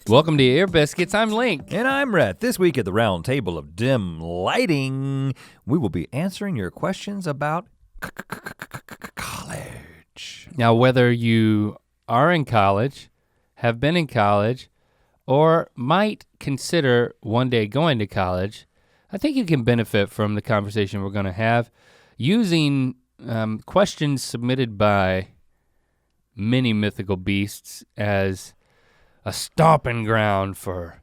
Welcome to Ear Biscuits, I'm Link. And I'm Rhett. This week at the round table of dim lighting, we will be answering your questions about college. Now, whether you are in college, have been in college, or might consider one day going to college, I think you can benefit from the conversation we're gonna have using questions submitted by many mythical beasts as a stomping ground for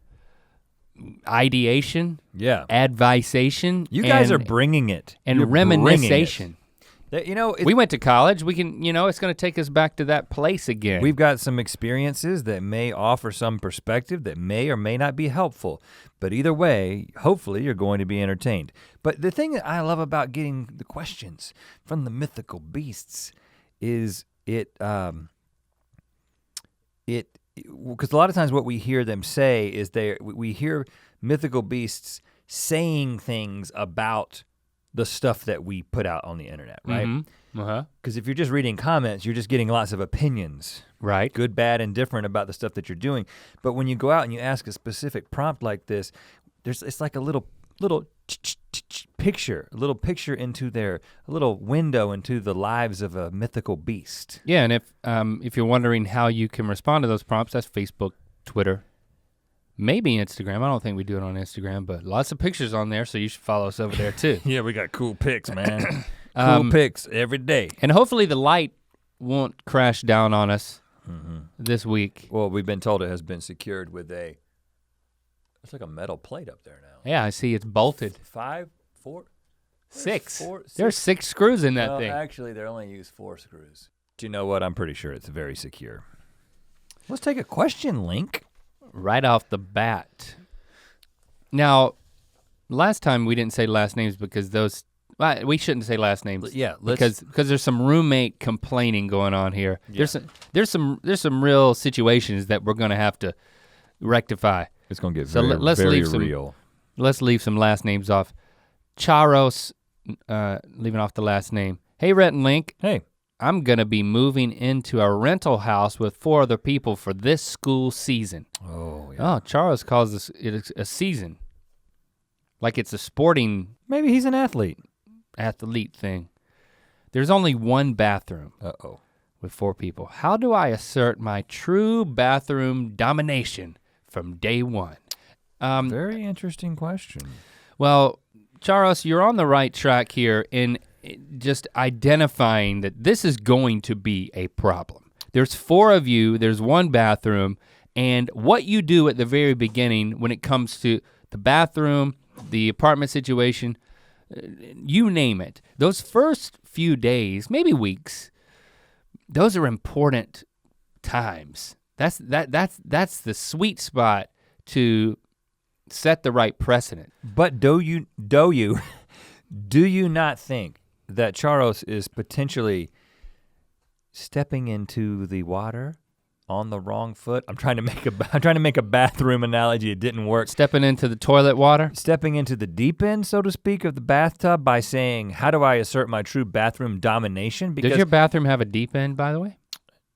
ideation, adviceation. You guys are bringing it. And You're reminiscence. You know, we went to college, we can, it's gonna take us back to that place again. We've got some experiences that may offer some perspective that may or may not be helpful. But either way, hopefully you're going to be entertained. But the thing that I love about getting the questions from the mythical beasts is because a lot of times what we hear them say is we hear mythical beasts saying things about the stuff that we put out on the internet, right? Mm-hmm. Because if you're just reading comments, you're just getting lots of opinions. Right. Good, bad, and different about the stuff that you're doing. But when you go out and you ask a specific prompt like this, it's like a little picture, a little window into the lives of a mythical beast. Yeah, and if you're wondering how you can respond to those prompts, that's Facebook, Twitter, maybe Instagram. I don't think we do it on Instagram, but lots of pictures on there, so you should follow us over there too. Yeah, we got cool pics, man. Cool pics every day. And hopefully the light won't crash down on us this week. Well, we've been told it has been secured with it's like a metal plate up there now. Yeah, I see it's bolted. 5, 4, 6. 6. There's 6 screws in that thing. Actually, they only use 4 screws. Do you know what? I'm pretty sure it's very secure. Let's take a question, Link. Right off the bat. Now, last time we didn't say last names because we shouldn't say last names. Yeah, because there's some roommate complaining going on here. Yeah. There's some real situations that we're gonna have to rectify. It's gonna get very real. Let's leave some last names off. Charos, leaving off the last name. Hey, Rhett and Link. Hey. I'm gonna be moving into a rental house with 4 other people for this school season. Oh, yeah. Oh, Charos calls it a season. Like it's a sporting. Maybe he's an athlete thing. There's only 1 bathroom. Uh-oh. With 4 people. How do I assert my true bathroom domination from day one? Very interesting question. Well, Charos, you're on the right track here in just identifying that this is going to be a problem. There's 4 of you, there's 1 bathroom, and what you do at the very beginning when it comes to the bathroom, the apartment situation, you name it. Those first few days, maybe weeks, those are important times. That's the sweet spot to set the right precedent. But do you not think that Charos is potentially stepping into the water on the wrong foot? I'm trying to make a bathroom analogy. It didn't work. Stepping into the toilet water? Stepping into the deep end, so to speak, of the bathtub by saying, how do I assert my true bathroom domination? Does your bathroom have a deep end, by the way?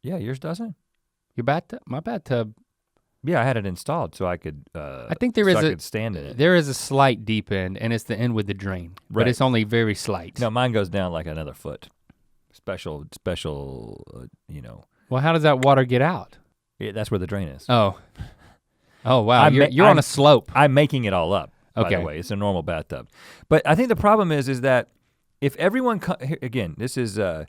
Yeah, yours doesn't. Your bathtub? My bathtub. Yeah, I had it installed so I could. I think I could stand in it. There is a slight deep end, and it's the end with the drain, but it's only very slight. No, mine goes down like another foot. Special, Well, how does that water get out? Yeah, that's where the drain is. Oh wow, you're on a slope. I'm making it all up, by Okay. the way. It's a normal bathtub. But I think the problem is that if everyone, again, this is, I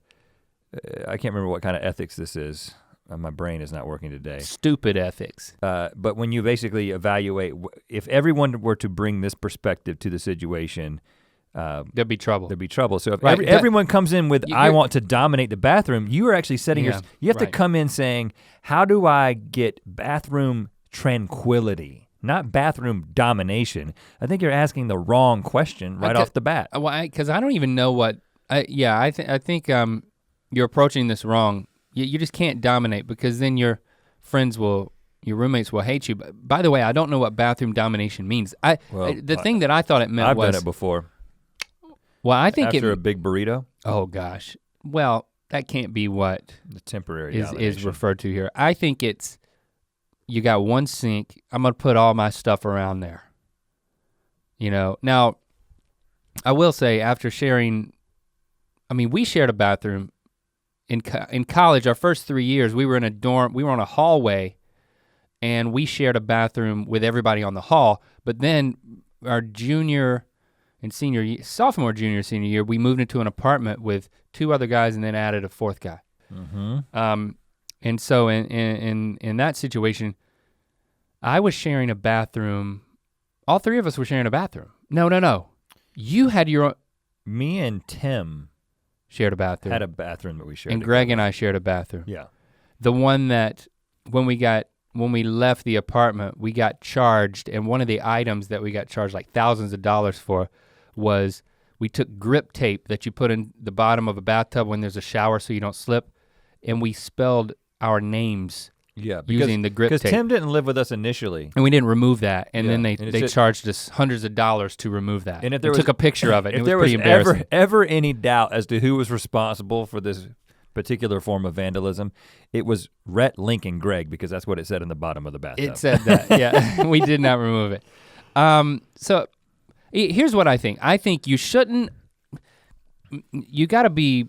can't remember what kind of ethics this is. My brain is not working today. Stupid ethics. But when you basically evaluate, if everyone were to bring this perspective to the situation, there'd be trouble. So if everyone comes in with, I want to dominate the bathroom, you are actually setting you have to come in saying, how do I get bathroom tranquility? Not bathroom domination. I think you're asking the wrong question right off the bat. Well, because I don't even know what, I think you're approaching this wrong. You just can't dominate because then your roommates will hate you. But by the way, I don't know what bathroom domination means. The thing that I thought it meant I've was- done it before. Well, I think after a big burrito. Oh gosh. Well, that can't be what the temporary is referred to here. I think it's, you got one sink, I'm gonna put all my stuff around there. You know, now, I will say after sharing, I mean, we shared a bathroom in college, our first 3 years, we were in a dorm, we were on a hallway, and we shared a bathroom with everybody on the hall, but then our junior and senior year, sophomore, junior, senior year, we moved into an apartment with 2 other guys and then added a 4th guy. And so in that situation, I was sharing a bathroom, all 3 of us were sharing a bathroom. No. You had your own. Me and Tim shared a bathroom. Had a bathroom that we shared. And Greg and I shared a bathroom. Yeah. The one that when we left the apartment, we got charged, and one of the items that we got charged like thousands of dollars for was we took grip tape that you put in the bottom of a bathtub when there's a shower so you don't slip, and we spelled our names using the grip tape. Because Tim didn't live with us initially. And we didn't remove that, and then they charged us hundreds of dollars to remove that. And if there took a picture of it, if it was there pretty was embarrassing. ever any doubt as to who was responsible for this particular form of vandalism, it was Rhett, Link, and Greg, because that's what it said in the bottom of the bathtub. It said that, yeah. We did not remove it. So here's what I think. I think you shouldn't, you gotta be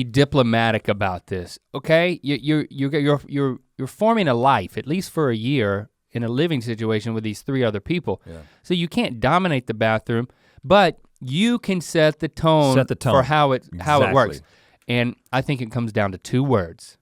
diplomatic about this, okay? You're forming a life, at least for a year, in a living situation with these 3 other people. Yeah. So you can't dominate the bathroom, but you can set the tone, for how it works. And I think it comes down to 2 words: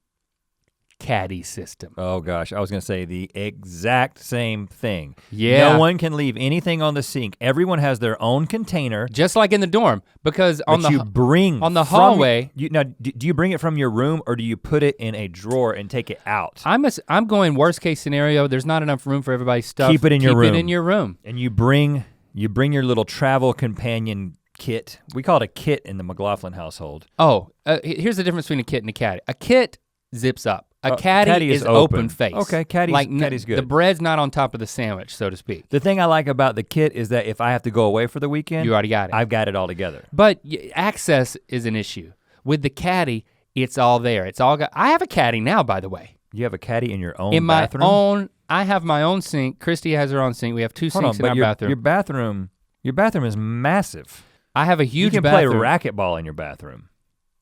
Caddy System. Oh gosh, I was gonna say the exact same thing. Yeah. No one can leave anything on the sink. Everyone has their own container. Just like in the dorm, because on the hallway. Now, do you bring it from your room or do you put it in a drawer and take it out? I'm going worst case scenario, there's not enough room for everybody's stuff. Keep it in your room. Keep it in your room. And you bring your little travel companion kit. We call it a kit in the McLaughlin household. Oh, here's the difference between a kit and a caddy. A kit zips up. A caddy is open face. Okay, caddy's good. The bread's not on top of the sandwich, so to speak. The thing I like about the kit is that if I have to go away for the weekend, you already got it. I've got it all together. But access is an issue. With the caddy, it's all there. I have a caddy now, by the way. You have a caddy in your own bathroom? I have my own sink. Christy has her own sink. We have 2 sinks in our bathroom. Your bathroom is massive. I have a huge bathroom. You can play racquetball in your bathroom.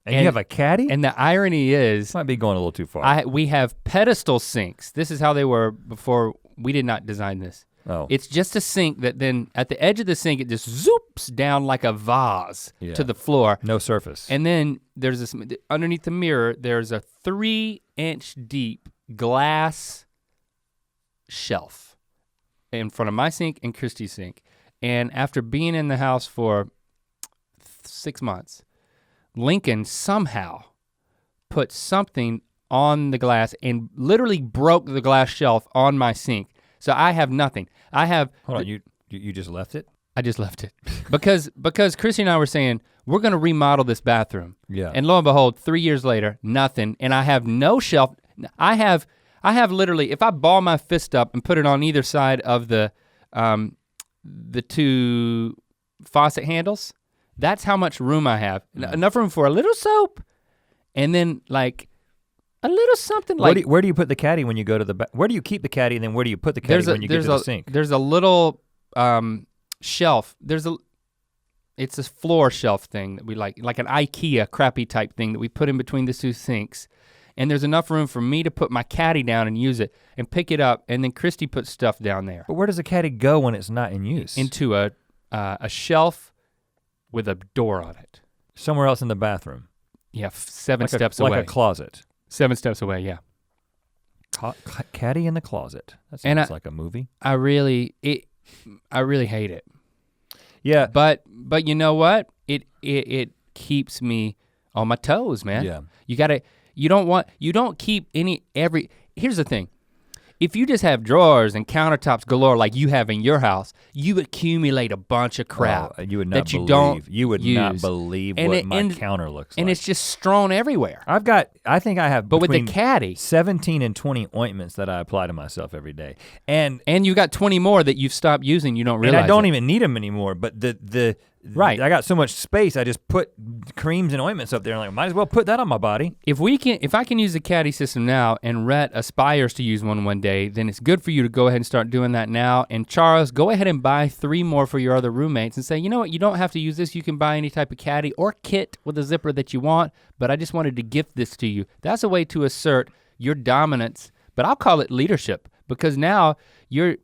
And you have a caddy? And the irony is— might be going a little too far. We have pedestal sinks. This is how they were before. We did not design this. Oh. It's just a sink that then at the edge of the sink, it just zoops down like a vase to the floor. No surface. And then there's this, underneath the mirror, there's a 3-inch deep glass shelf in front of my sink and Christy's sink. And after being in the house for 6 months, Lincoln somehow put something on the glass and literally broke the glass shelf on my sink. So I have nothing. Hold on, you just left it? I just left it. because Chrissy and I were saying, we're gonna remodel this bathroom. Yeah. And lo and behold, 3 years later, nothing. And I have no shelf. I have literally, if I ball my fist up and put it on either side of the 2 faucet handles, that's how much room I have. Enough room for a little soap, and then like a little something like— Where do you put the caddy when you go to the where do you keep the caddy, and then where do you put the caddy when you get to the sink? There's a little shelf. It's a floor shelf thing that we like an IKEA crappy type thing that we put in between the 2 sinks. And there's enough room for me to put my caddy down and use it and pick it up, and then Christy puts stuff down there. But where does a caddy go when it's not in use? Into a shelf with a door on it. Somewhere else in the bathroom? Yeah, 7 steps away. Like a closet? 7 steps away, yeah. Caddy in the closet. That sounds like a movie. I really hate it. Yeah. But you know what? It keeps me on my toes, man. Yeah. You don't keep here's the thing. If you just have drawers and countertops galore like you have in your house, you accumulate a bunch of crap you would not that you don't not believe what my counter looks like. And it's just strewn everywhere. I think I have but with the caddy, 17 and 20 ointments that I apply to myself every day. And you got 20 more that you've stopped using, you don't realize. And I don't even need them anymore, but the Right. I got so much space, I just put creams and ointments up there. I'm like, might as well put that on my body. If I can use the Caddy system now and Rhett aspires to use one day, then it's good for you to go ahead and start doing that now. And Charles, go ahead and buy 3 more for your other roommates and say, you know what, you don't have to use this. You can buy any type of caddy or kit with a zipper that you want, but I just wanted to gift this to you. That's a way to assert your dominance, but I'll call it leadership, because now you're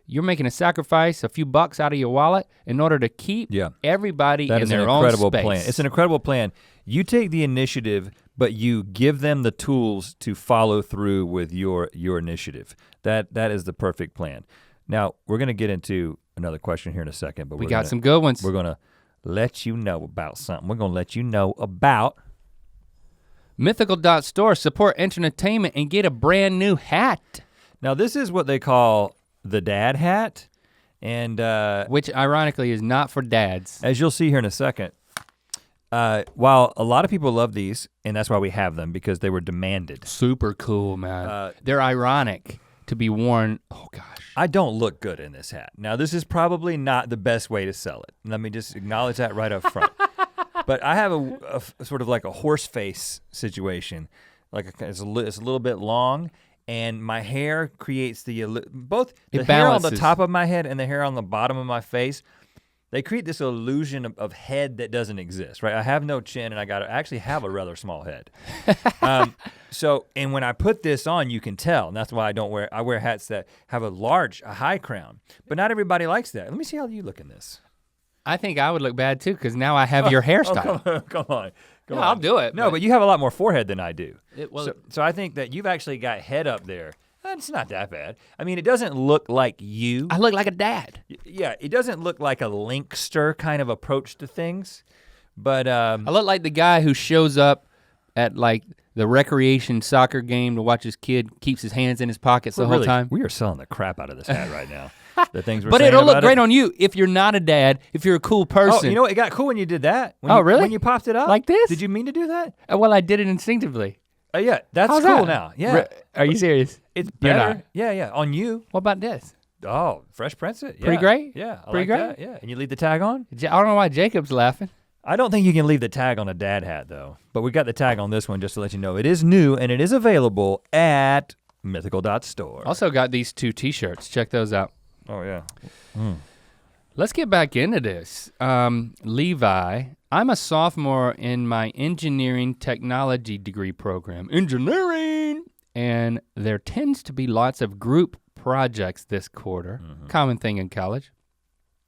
making a sacrifice, a few bucks out of your wallet in order to keep everybody in their own space. That is an incredible plan. It's an incredible plan. You take the initiative, but you give them the tools to follow through with your initiative. That is the perfect plan. Now, we're gonna get into another question here in a second, but we got some good ones. We're gonna let you know about something. We're gonna let you know about Mythical.store, support entertainment and get a brand new hat. Now this is what they call the dad hat, and which ironically is not for dads. As you'll see here in a second, while a lot of people love these, and that's why we have them, because they were demanded. Super cool, man. They're ironic to be worn, oh gosh. I don't look good in this hat. Now this is probably not the best way to sell it. Let me just acknowledge that right up front. But I have a sort of like a horse face situation. Like it's a little bit long, and my hair creates both the hair on the top of my head and the hair on the bottom of my face. They create this illusion of head that doesn't exist, right? I have no chin, and I actually have a rather small head. And when I put this on, you can tell, and that's why I wear hats that have a high crown. But not everybody likes that. Let me see how you look in this. I think I would look bad too, because now I have your hairstyle. Come on. I'll do it. No, but you have a lot more forehead than I do. So I think that you've actually got head up there. It's not that bad. I mean, it doesn't look like you. I look like a dad. Yeah, it doesn't look like a linkster kind of approach to things, but I look like the guy who shows up at like the recreation soccer game to watch his kid, keeps his hands in his pockets the whole time. We are selling the crap out of this hat right now. The things we're but saying it'll look about great on you if you're not a dad, if you're a cool person. Oh, you know what? It got cool when you did that. Really? When you popped it up? Like this? Did you mean to do that? Well, I did it instinctively. Yeah, that's How's cool that? now. Yeah. Are you serious? It's You're better. not. Yeah, on you. What about this? Oh, Fresh Prince it? Yeah. Pretty great? Yeah, I Pretty like great? that. Yeah, and you leave the tag on? I don't know why Jacob's laughing. I don't think you can leave the tag on a dad hat though, but we got the tag on this one just to let you know. It is new and it is available at mythical.store. Also got these 2 t-shirts, check those out. Oh yeah. Let's get back into this. Levi, I'm a sophomore in my engineering technology degree program. Engineering! And there tends to be lots of group projects this quarter, common thing in college.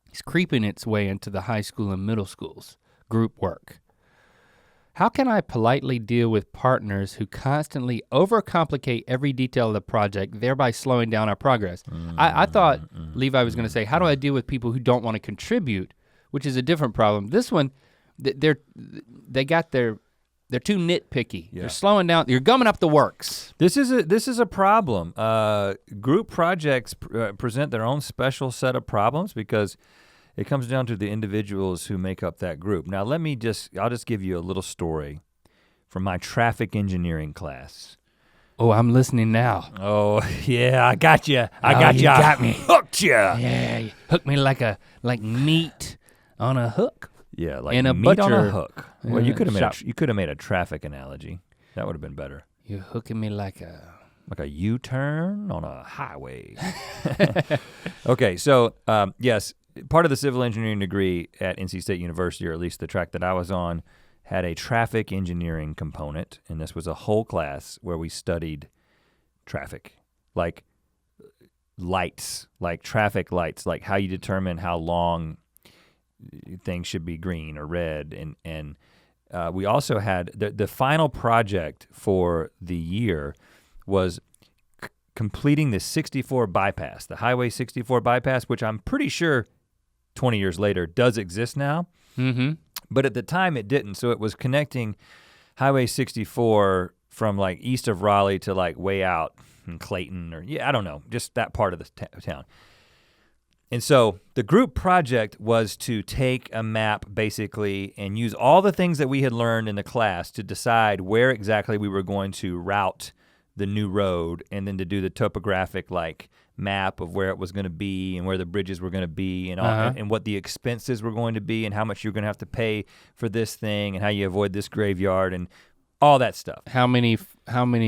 It's creeping its way into the high school and middle schools, group work. How can I politely deal with partners who constantly overcomplicate every detail of the project, thereby slowing down our progress? I thought Levi was gonna say, how do I deal with people who don't wanna contribute, which is a different problem. This one, they're too nitpicky. Yeah. They're slowing down, you're gumming up the works. This is a problem. Group projects present their own special set of problems because it comes down to the individuals who make up that group. Now I'll just give you a little story from my traffic engineering class. Oh, I'm listening now. Oh, yeah, I got you. You got me. Hooked you. Yeah, you hooked me like meat on a hook. Yeah, like and a meat butcher. on a hook. Well, you could have made a traffic analogy. That would have been better. You're hooking me like a U-turn on a highway. Okay, so yes, part of the civil engineering degree at NC State University, or at least the track that I was on, had a traffic engineering component, and this was a whole class where we studied traffic, like lights, like traffic lights, like how you determine how long things should be green or red, and we also had the final project for the year was completing the 64 bypass, the Highway 64 bypass, which I'm pretty sure 20 years later does exist now. But at the time it didn't, so it was connecting Highway 64 from like east of Raleigh to like way out in Clayton, or I don't know, just that part of the town. And so the group project was to take a map basically and use all the things that we had learned in the class to decide where exactly we were going to route the new road and then to do the topographic like map of where it was gonna be and where the bridges were gonna be and all, and what the expenses were going to be and how much you're gonna have to pay for this thing and how you avoid this graveyard and all that stuff. How many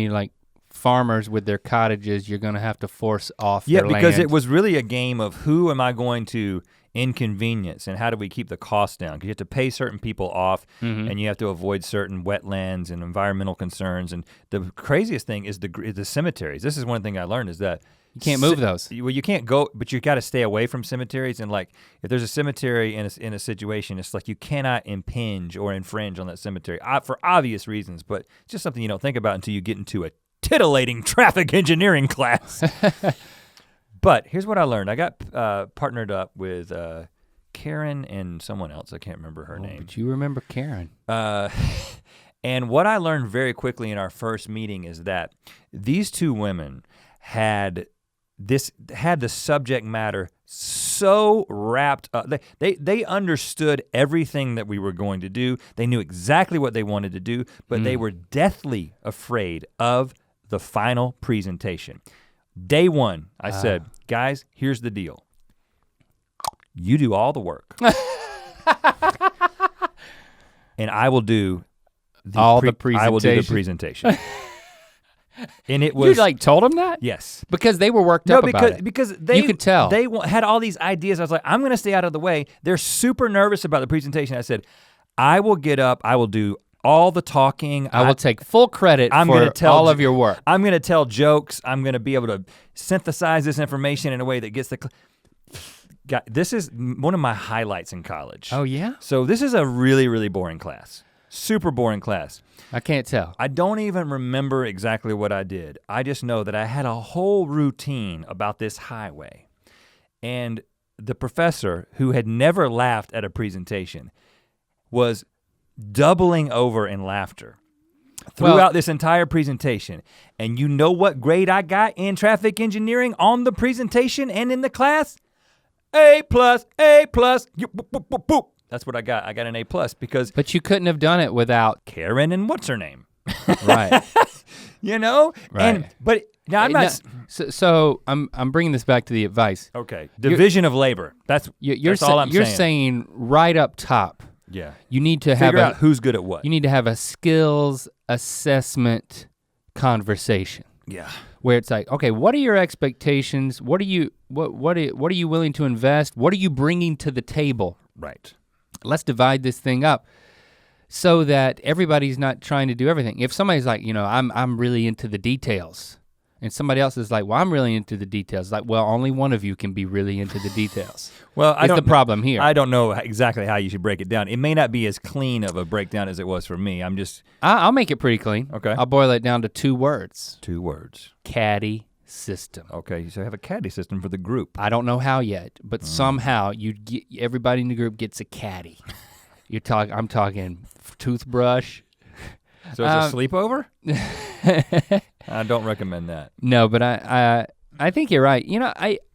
like farmers with their cottages you're gonna have to force off their land. Yeah, because it was really a game of who am I going to inconvenience and how do we keep the cost down? Because you have to pay certain people off and you have to avoid certain wetlands and environmental concerns. And the craziest thing is the cemeteries. This is one thing I learned is that you can't move those. Well, you can't go, but you gotta stay away from cemeteries. And like, if there's a cemetery in a situation, it's like you cannot impinge or infringe on that cemetery for obvious reasons, but it's just something you don't think about until you get into a titillating traffic engineering class. But here's what I learned. I got partnered up with Karen and someone else. I can't remember her name. But you remember Karen. And what I learned very quickly in our first meeting is that these two women had the subject matter so wrapped up. They understood everything that we were going to do. They knew exactly what they wanted to do, but they were deathly afraid of the final presentation. Day one, I said, guys, here's the deal. You do all the work. And I will do the presentation. And it was— You like told them that? Yes. Because they were worked up about it. Because they— you could tell. They had all these ideas. I was like, I'm gonna stay out of the way. They're super nervous about the presentation. I said, I will get up, I will do all the talking. I will take full credit for all of your work. I'm gonna tell jokes. I'm gonna be able to synthesize this information in a way that gets the— this is one of my highlights in college. Oh yeah? So this is a really, really boring class. Super boring class. I can't tell. I don't even remember exactly what I did. I just know that I had a whole routine about this highway. And the professor, who had never laughed at a presentation, was doubling over in laughter throughout this entire presentation. And you know what grade I got in traffic engineering on the presentation and in the class? A+, A+. That's what I got. I got an A+ because— But you couldn't have done it without Karen and what's her name? Right. You know? Right. But now I'm not— So I'm bringing this back to the advice. Okay, division of labor. That's all I'm saying. You're saying right up top. Yeah. You need to figure out who's good at what. You need to have a skills assessment conversation. Yeah. Where it's like, okay, what are your expectations? What are you willing to invest? What are you bringing to the table? Right. Let's divide this thing up so that everybody's not trying to do everything. If somebody's like, I'm really into the details, and somebody else is like, well, I'm really into the details. Like, well, only one of you can be really into the details. Well, That's the problem here. I don't know exactly how you should break it down. It may not be as clean of a breakdown as it was for me. I'll make it pretty clean. Okay. I'll boil it down to 2 words. 2 words. Caddy System. Okay, so you have a caddy system for the group. I don't know how yet, but somehow everybody in the group gets a caddy. I'm talking toothbrush. So it's a sleepover? I don't recommend that. No, but I think you're right.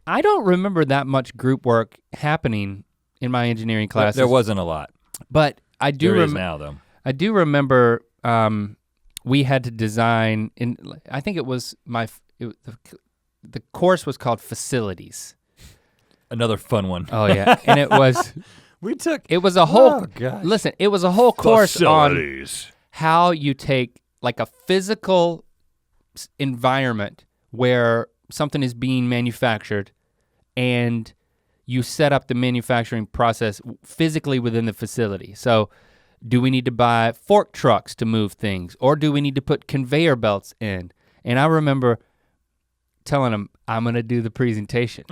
I don't remember that much group work happening in my engineering classes. There wasn't a lot. But I do remember now though. I do remember we had to design, I think it was the course was called Facilities. Another fun one. Oh yeah, and it was it was a whole course on how you take like a physical environment where something is being manufactured and you set up the manufacturing process physically within the facility. So do we need to buy fork trucks to move things, or do we need to put conveyor belts in? And I remember telling them, I'm gonna do the presentation.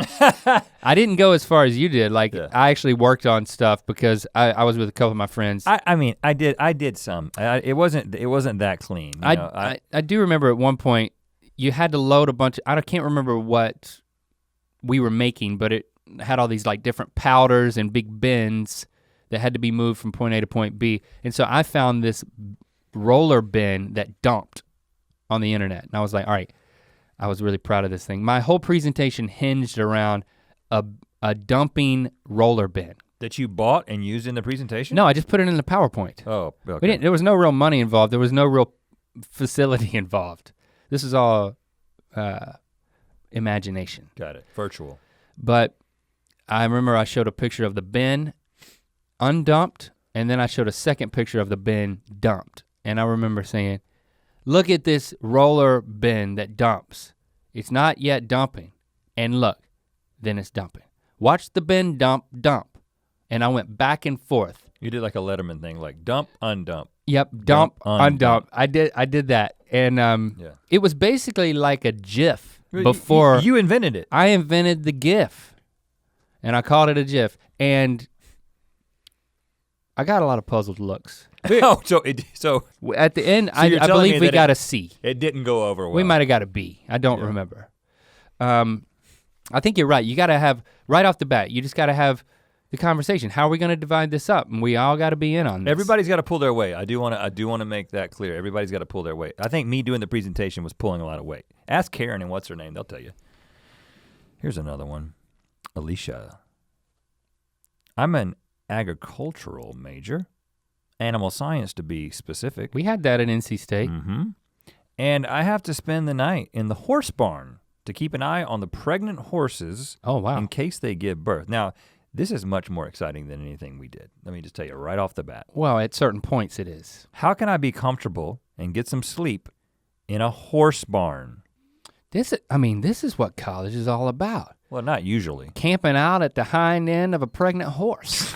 I didn't go as far as you did. Like I actually worked on stuff because I was with a couple of my friends. I did some. It wasn't that clean. I do remember at one point you had to load a bunch I can't remember what we were making, but it had all these like different powders and big bins that had to be moved from point A to point B. And so I found this roller bin that dumped on the internet. And I was like, all right, I was really proud of this thing. My whole presentation hinged around a dumping roller bin. That you bought and used in the presentation? No, I just put it in the PowerPoint. Oh, okay. There was no real money involved. There was no real facility involved. This is all imagination. Got it, virtual. But I remember I showed a picture of the bin undumped, and then I showed a second picture of the bin dumped. And I remember saying, look at this roller bin that dumps. It's not yet dumping. And look, then it's dumping. Watch the bin dump. And I went back and forth. You did like a Letterman thing, like dump, undump. Yep, dump, undump. I did that. And it was basically like a GIF before. You invented it. I invented the GIF. And I called it a GIF. And I got a lot of puzzled looks. Oh, so at the end, I believe we got a C. It didn't go over well. We might have got a B. I don't remember. I think you're right. You gotta have, right off the bat, you just gotta have the conversation. How are we gonna divide this up? And we all gotta be in on this. Everybody's gotta pull their weight. I do wanna make that clear. Everybody's gotta pull their weight. I think me doing the presentation was pulling a lot of weight. Ask Karen and what's her name, they'll tell you. Here's another one. Alicia. I'm an agricultural major, animal science to be specific. We had that at NC State. Mm-hmm. And I have to spend the night in the horse barn to keep an eye on the pregnant horses in case they give birth. Now, this is much more exciting than anything we did. Let me just tell you right off the bat. Well, at certain points it is. How can I be comfortable and get some sleep in a horse barn? This is what college is all about. Well, not usually. Camping out at the hind end of a pregnant horse.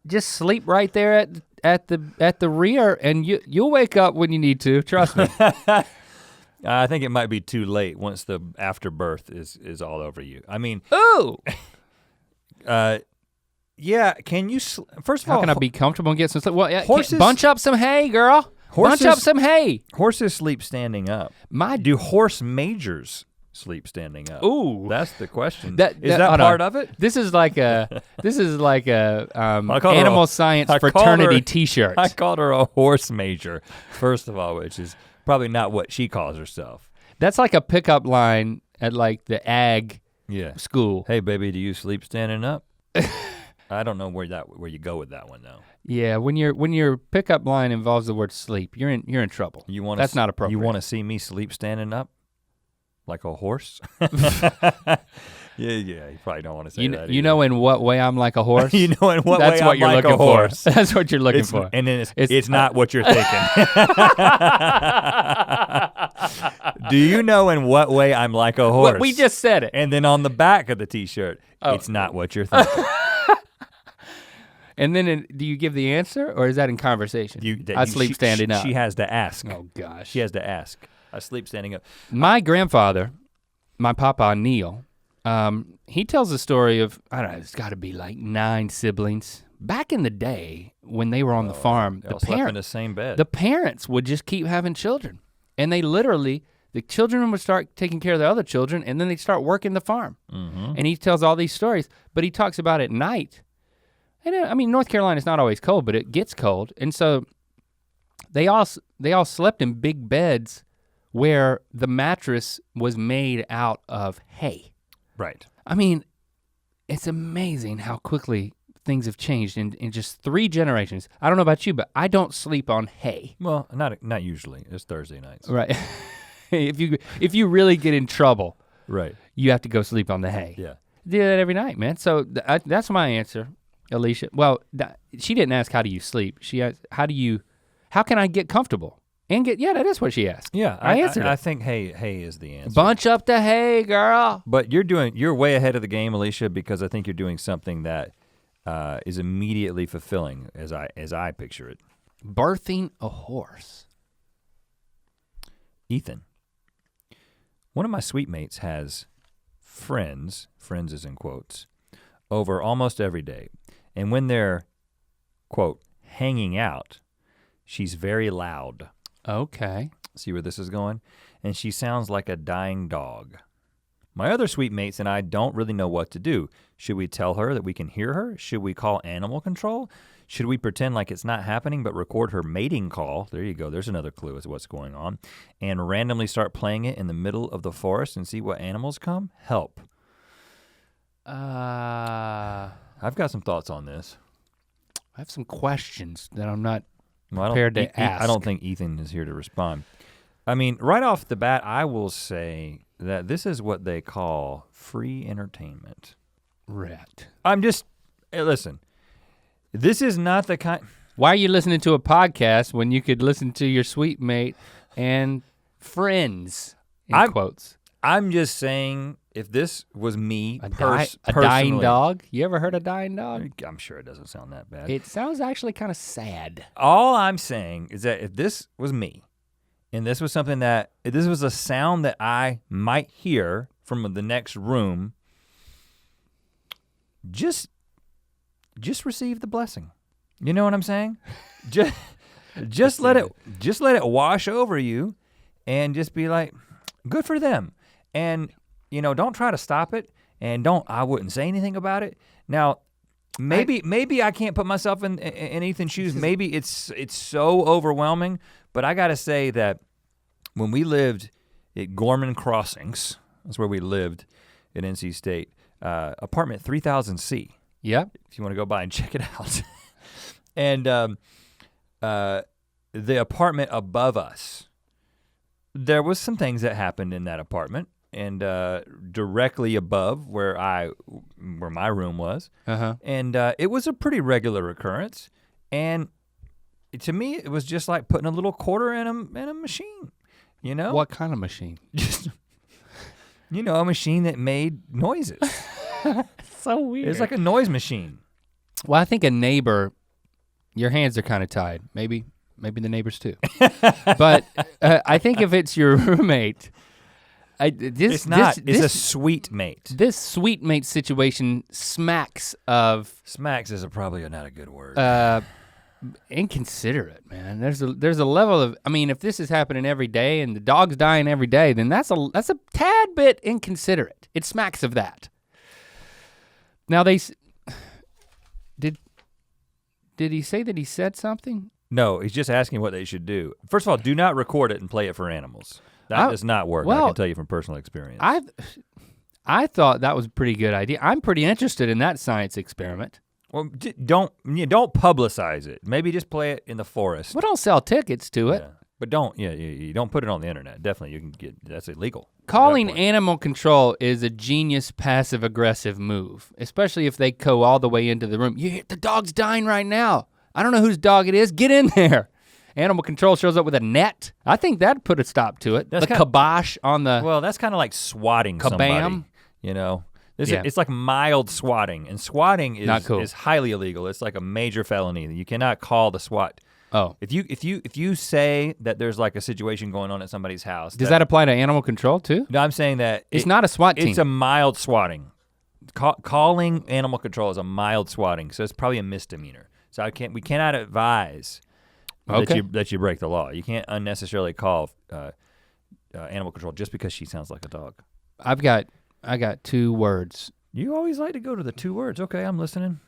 Just sleep right there at the rear, and you'll wake up when you need to. Trust me. I think it might be too late once the afterbirth is all over you. Ooh. Yeah. Can you? First of all, how can I be comfortable and get some sleep? Well, horses, bunch up some hay, girl. Bunch up some hay. Horses sleep standing up. Do horse majors sleep standing up? Ooh, that's the question. Is that part of it? This is like a animal science fraternity T-shirt. I called her a horse major, first of all, which is probably not what she calls herself. That's like a pickup line at like the ag school. Hey baby, do you sleep standing up? I don't know where you go with that one though. Yeah, when your pickup line involves the word sleep, you're in trouble. That's not appropriate. You want to see me sleep standing up? Like a horse? Yeah, you probably don't want to say that. You know in what way I'm like a horse? You know in what That's way what I'm you're like looking a horse. For. That's what you're looking for. And then it's not what you're thinking. Do you know in what way I'm like a horse? Well, we just said it. And then on the back of the t-shirt, it's not what you're thinking. And then do you give the answer or is that in conversation? I sleep standing up. She has to ask. Oh gosh. She has to ask. I sleep standing up. My grandfather, my papa Neil, he tells a story of, I don't know, it's gotta be like 9 siblings. Back in the day when they were on the farm, they all slept in the same bed. The parents would just keep having children. And they literally, the children would start taking care of the other children and then they'd start working the farm. Mm-hmm. And he tells all these stories, but he talks about at night. And North Carolina's not always cold, but it gets cold. And so they all slept in big beds where the mattress was made out of hay. Right. It's amazing how quickly things have changed in just 3 generations. I don't know about you, but I don't sleep on hay. Well, not usually. It's Thursday nights. Right. If you really get in trouble, right, you have to go sleep on the hay. Yeah. Do that every night, man. So that's my answer, Alicia. Well, she didn't ask how do you sleep. She asked how can I get comfortable? And that is what she asked. Yeah, I answered it. I think hay is the answer. Bunch up the hay, girl. But you're way ahead of the game, Alicia, because I think you're doing something that is immediately fulfilling as I picture it. Birthing a horse. Ethan, one of my suite mates has friends is in quotes, over almost every day. And when they're, quote, hanging out, she's very loud. Okay. See where this is going? And she sounds like a dying dog. My other suite mates and I don't really know what to do. Should we tell her that we can hear her? Should we call animal control? Should we pretend like it's not happening but record her mating call? There you go, there's another clue as to what's going on. And randomly start playing it in the middle of the forest and see what animals come? Help. I've got some thoughts on this. I have some questions that I'm not prepared to ask. I don't think Ethan is here to respond. I mean, right off the bat, I will say that this is what they call free entertainment. Rhett. Hey, listen, this is not the kind. Why are you listening to a podcast when you could listen to your sweet mate and friends, in quotes? I'm just saying, if this was me a personally. dying dog? You ever heard a dying dog? I'm sure it doesn't sound that bad. It sounds actually kind of sad. All I'm saying is that if this was me, and this was something that, if this was a sound that I might hear from the next room, just receive the blessing. You know what I'm saying? just let it wash over you, and just be like, good for them. And don't try to stop it, and I wouldn't say anything about it. Now, maybe I can't put myself in Ethan's shoes. Maybe it's so overwhelming, but I gotta say that when we lived at Gorman Crossings, that's where we lived at NC State, apartment 3000C. Yep. If you wanna go by and check it out. And the apartment above us, there was some things that happened in that apartment, and directly above where my room was, and it was a pretty regular occurrence. And to me, it was just like putting a little quarter in a machine. What kind of machine? Just a machine that made noises. So weird. It's like a noise machine. Well, I think a neighbor, your hands are kind of tied. Maybe the neighbors too. But I think if it's your roommate, it's not. It's a sweet mate. This sweet mate situation smacks of. Smacks is probably not a good word. Inconsiderate, man. There's a level of. I mean, if this is happening every day and the dog's dying every day, then that's a tad bit inconsiderate. It smacks of that. Now did he say that he said something? No, he's just asking what they should do. First of all, do not record it and play it for animals. That does not work, I can tell you from personal experience. I thought that was a pretty good idea. I'm pretty interested in that science experiment. Well, don't publicize it. Maybe just play it in the forest. We don't sell tickets to it. Yeah. But you don't put it on the internet. Definitely, you can that's illegal. Calling animal control is a genius passive aggressive move, especially if they go all the way into the room. The dog's dying right now. I don't know whose dog it is, get in there. Animal control shows up with a net. I think that'd put a stop to it. The kibosh on the. Well, that's kind of like swatting somebody. It's like mild swatting, and swatting is highly illegal. It's like a major felony. You cannot call the SWAT. Oh. If you say that there's like a situation going on at somebody's house. Does that apply to animal control too? No, I'm saying that it's not a SWAT team. It's a mild swatting. Calling animal control is a mild swatting, so it's probably a misdemeanor. So we cannot advise that you break the law. You can't unnecessarily call animal control just because she sounds like a dog. I got 2 words. You always like to go to the 2 words. Okay, I'm listening.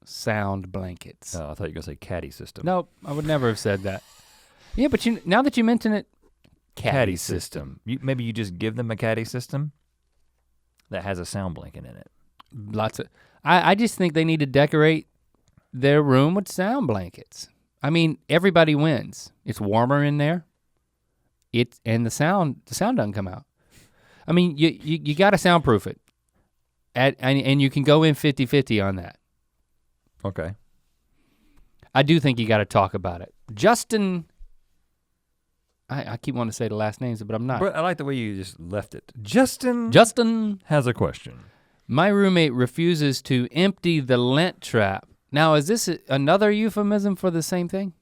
Sound blankets. Oh, I thought you were gonna say Caddy System. Nope, I would never have said that. Yeah, but now that you mention it, Caddy System. Maybe you just give them a Caddy System that has a sound blanket in it. I just think they need to decorate their room with sound blankets. I mean, everybody wins. It's warmer in there. And the sound doesn't come out. I mean, you gotta soundproof it. And you can go in 50-50 on that. Okay. I do think you gotta talk about it. Justin, I keep wanting to say the last names, but I'm not. But I like the way you just left it. Justin has a question. My roommate refuses to empty the lint trap. Now, is this another euphemism for the same thing?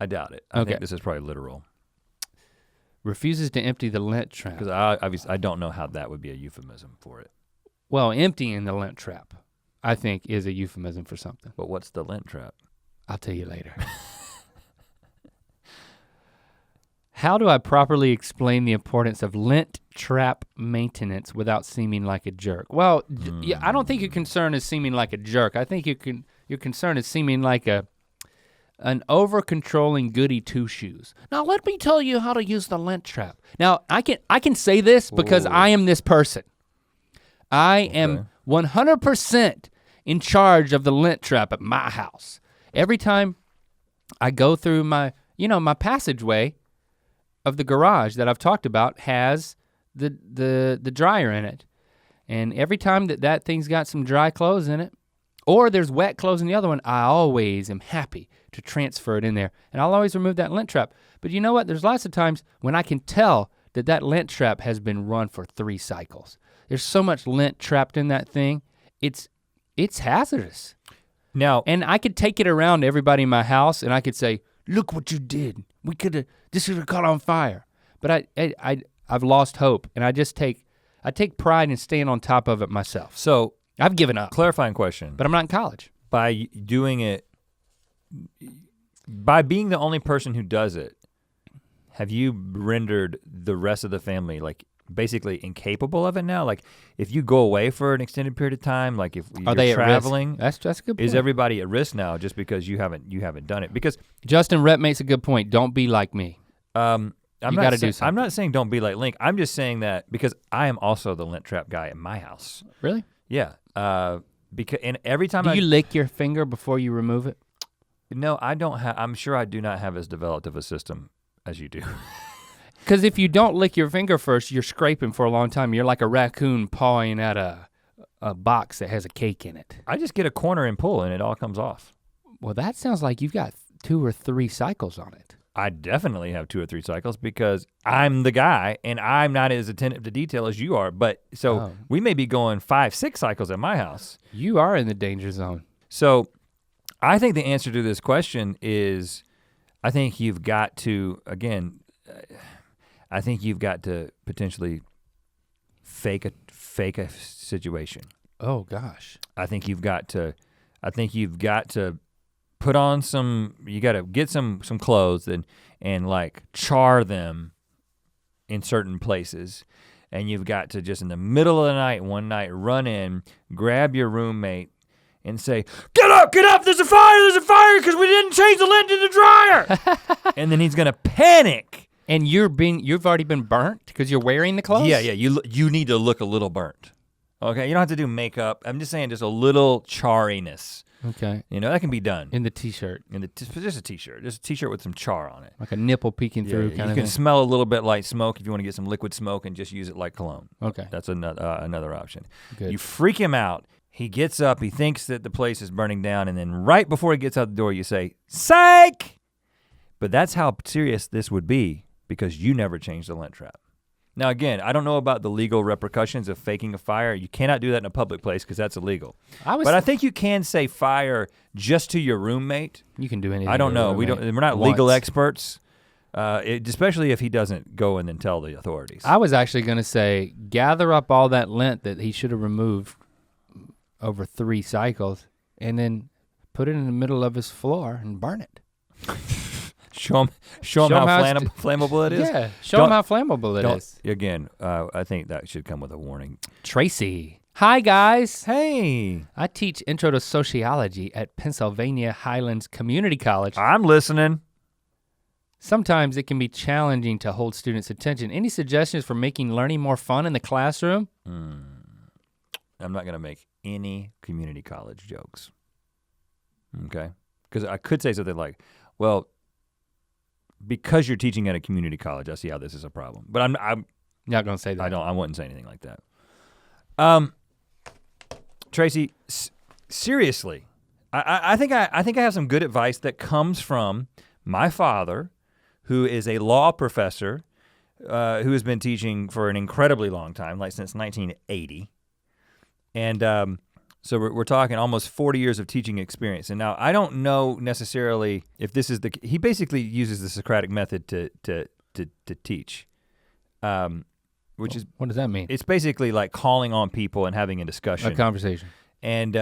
I doubt it. I think this is probably literal. Refuses to empty the lint trap. Because I don't know how that would be a euphemism for it. Well, emptying the lint trap, I think, is a euphemism for something. But what's the lint trap? I'll tell you later. How do I properly explain the importance of lint trap maintenance without seeming like a jerk? Well, I don't think your concern is seeming like a jerk. I think your concern is seeming like an over-controlling goody two-shoes. Now let me tell you how to use the lint trap. Now I can say this because I am this person. I am 100% in charge of the lint trap at my house. Every time I go through my passageway of the garage that I've talked about has the dryer in it. And every time that thing's got some dry clothes in it, or there's wet clothes in the other one, I always am happy to transfer it in there. And I'll always remove that lint trap. But you know what? There's lots of times when I can tell that lint trap has been run for 3 cycles. There's so much lint trapped in that thing. It's hazardous. Now, and I could take it around to everybody in my house and I could say, look what you did. This should have caught on fire. But I've lost hope, and I take pride in staying on top of it myself. So I've given up. Clarifying question. But I'm not in college. By doing it, by being the only person who does it, have you rendered the rest of the family like basically incapable of it now? Like if you go away for an extended period of time, like if you're traveling, that's a good point. Is everybody at risk now just because you haven't done it? Because Justin Rhett makes a good point. Don't be like me. You gotta do something. I'm not saying don't be like Link. I'm just saying that because I am also the lint trap guy in my house. Really? Yeah. Because and every time do you lick your finger before you remove it? No, I don't have. I'm sure I do not have as developed of a system as you do. Because if you don't lick your finger first, you're scraping for a long time. You're like a raccoon pawing at a box that has a cake in it. I just get a corner and pull and it all comes off. Well, that sounds like you've got 2 or 3 cycles on it. I definitely have 2 or 3 cycles because I'm the guy and I'm not as attentive to detail as you are. But so we may be going 5, 6 cycles at my house. You are in the danger zone. So I think the answer to this question is, I think you've got to, again, I think you've got to potentially fake a situation. Oh gosh. I think you've got to put on you gotta get some clothes and like char them in certain places. And you've got to just in the middle of the night, one night, run in, grab your roommate and say, get up, there's a fire, because we didn't change the lint in the dryer. And then he's gonna panic. And you've already been burnt because you're wearing the clothes? Yeah, you need to look a little burnt. Okay, you don't have to do makeup. I'm just saying just a little charriness. Okay. You know, that can be done. In the t-shirt. Just a t-shirt. Just a t-shirt with some char on it. Like a nipple peeking through kind of thing. You can smell a little bit like smoke if you want to get some liquid smoke and just use it like cologne. Okay. That's another option. Good. You freak him out. He gets up, he thinks that the place is burning down, and then right before he gets out the door you say, psych! But that's how serious this would be because you never changed the lint trap. Now again, I don't know about the legal repercussions of faking a fire. You cannot do that in a public place because that's illegal. But I think you can say fire just to your roommate. You can do anything. I don't know. We're not legal experts, especially if he doesn't go in and tell the authorities. I was actually gonna say, gather up all that lint that he should have removed over 3 cycles and then put it in the middle of his floor and burn it. Show him how flammable it is? Yeah, show him how flammable it is. Again, I think that should come with a warning. Tracy. Hi guys. Hey. I teach Intro to Sociology at Pennsylvania Highlands Community College. I'm listening. Sometimes it can be challenging to hold students' attention. Any suggestions for making learning more fun in the classroom? I'm not gonna make any community college jokes, okay? Because I could say something like, well, because you're teaching at a community college, I see how this is a problem. But I'm not gonna say that. I wouldn't say anything like that. Tracy, seriously, I think I have some good advice that comes from my father, who is a law professor, who has been teaching for an incredibly long time, like since 1980. And so we're talking almost 40 years of teaching experience. And now I don't know necessarily if this is he basically uses the Socratic method to teach, which is. What does that mean? It's basically like calling on people and having a discussion. A conversation. And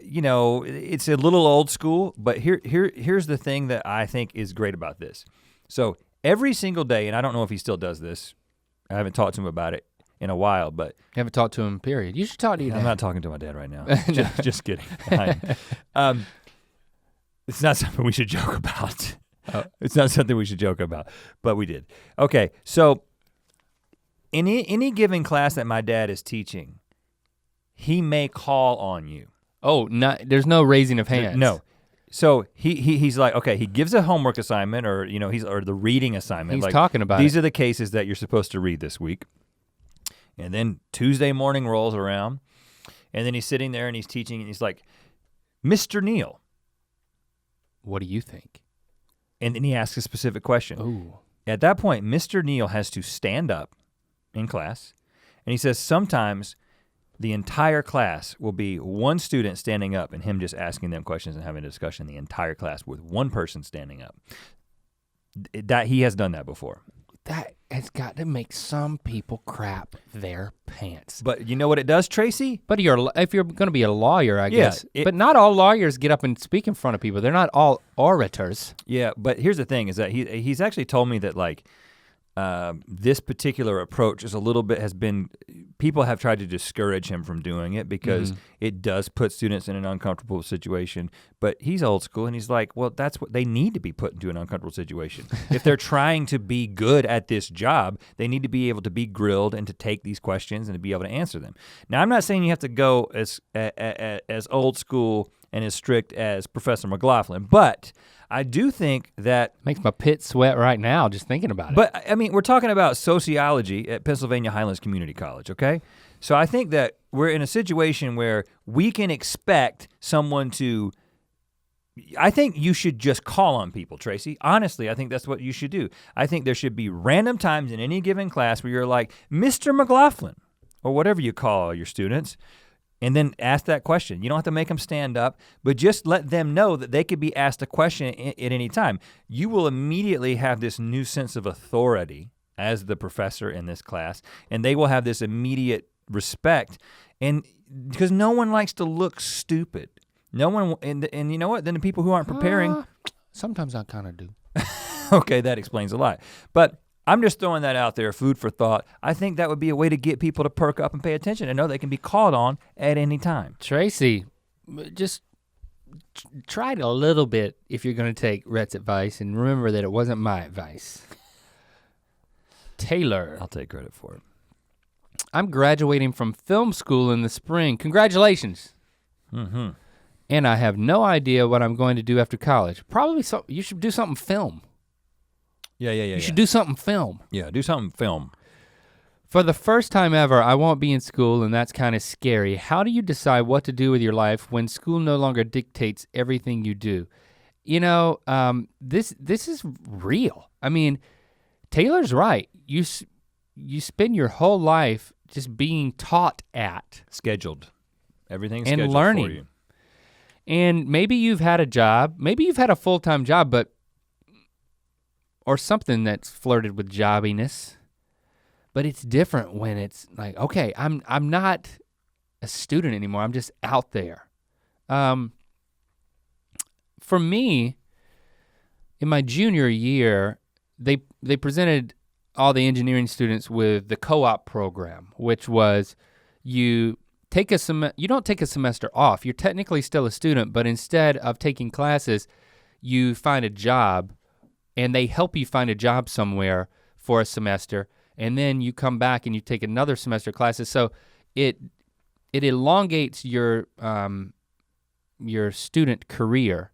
you know, it's a little old school, but here's the thing that I think is great about this. So every single day, and I don't know if he still does this, I haven't talked to him about it in a while, but. You haven't talked to him, period. You should talk to your dad. I'm not talking to my dad right now. just kidding. It's not something we should joke about. Oh. It's not something we should joke about, but we did. Okay, so in any given class that my dad is teaching, he may call on you. Oh, there's no raising of hands. No, So he's like, okay, he gives a homework assignment or or the reading assignment. He's like, talking about these are the cases that you're supposed to read this week. And then Tuesday morning rolls around and then he's sitting there and he's teaching and he's like, Mr. Neal. What do you think? And then he asks a specific question. Ooh. At that point, Mr. Neal has to stand up in class and he says sometimes the entire class will be one student standing up and him just asking them questions and having a discussion, the entire class with one person standing up. That he has done that before. That has got to make some people crap their pants. But you know what it does, Tracy? But if you're gonna be a lawyer, I guess. But not all lawyers get up and speak in front of people. They're not all orators. Yeah, but here's the thing is that he's actually told me that like this particular approach is people have tried to discourage him from doing it because it does put students in an uncomfortable situation, but he's old school and he's like, well, that's what they need to be put into an uncomfortable situation. If they're trying to be good at this job, they need to be able to be grilled and to take these questions and to be able to answer them. Now, I'm not saying you have to go as old school and as strict as Professor McLaughlin, but I do think that makes my pit sweat right now just thinking about it. But I mean, we're talking about sociology at Pennsylvania Highlands Community College, okay? So I think that we're in a situation where we can expect someone to, I think you should just call on people, Tracy. Honestly, I think that's what you should do. I think there should be random times in any given class where you're like, Mr. McLaughlin, or whatever you call your students, and then ask that question. You don't have to make them stand up, but just let them know that they could be asked a question at any time. You will immediately have this new sense of authority as the professor in this class, and they will have this immediate respect, and because no one likes to look stupid. No one, and you know what? Then the people who aren't preparing. Sometimes I kind of do. Okay, that explains a lot. But I'm just throwing that out there, food for thought. I think that would be a way to get people to perk up and pay attention and know they can be called on at any time. Tracy, just try it a little bit if you're gonna take Rhett's advice and remember that it wasn't my advice. Taylor. I'll take credit for it. I'm graduating from film school in the spring. Congratulations. Mm-hmm. And I have no idea what I'm going to do after college. Probably you should do something film. Yeah. You should do something film. Yeah, do something film. For the first time ever, I won't be in school and that's kind of scary. How do you decide what to do with your life when school no longer dictates everything you do? You know, this is real. I mean, Taylor's right. You spend your whole life just being taught at. Scheduled. Everything's and scheduled learning. for you. And maybe you've had a job, maybe you've had a full-time job, or something that's flirted with jobbiness, but it's different when it's like, okay, I'm not a student anymore, I'm just out there. For me, in my junior year, they presented all the engineering students with the co-op program, which was you don't take a semester off, you're technically still a student, but instead of taking classes, you find a job and they help you find a job somewhere for a semester, and then you come back and you take another semester classes. So it elongates your student career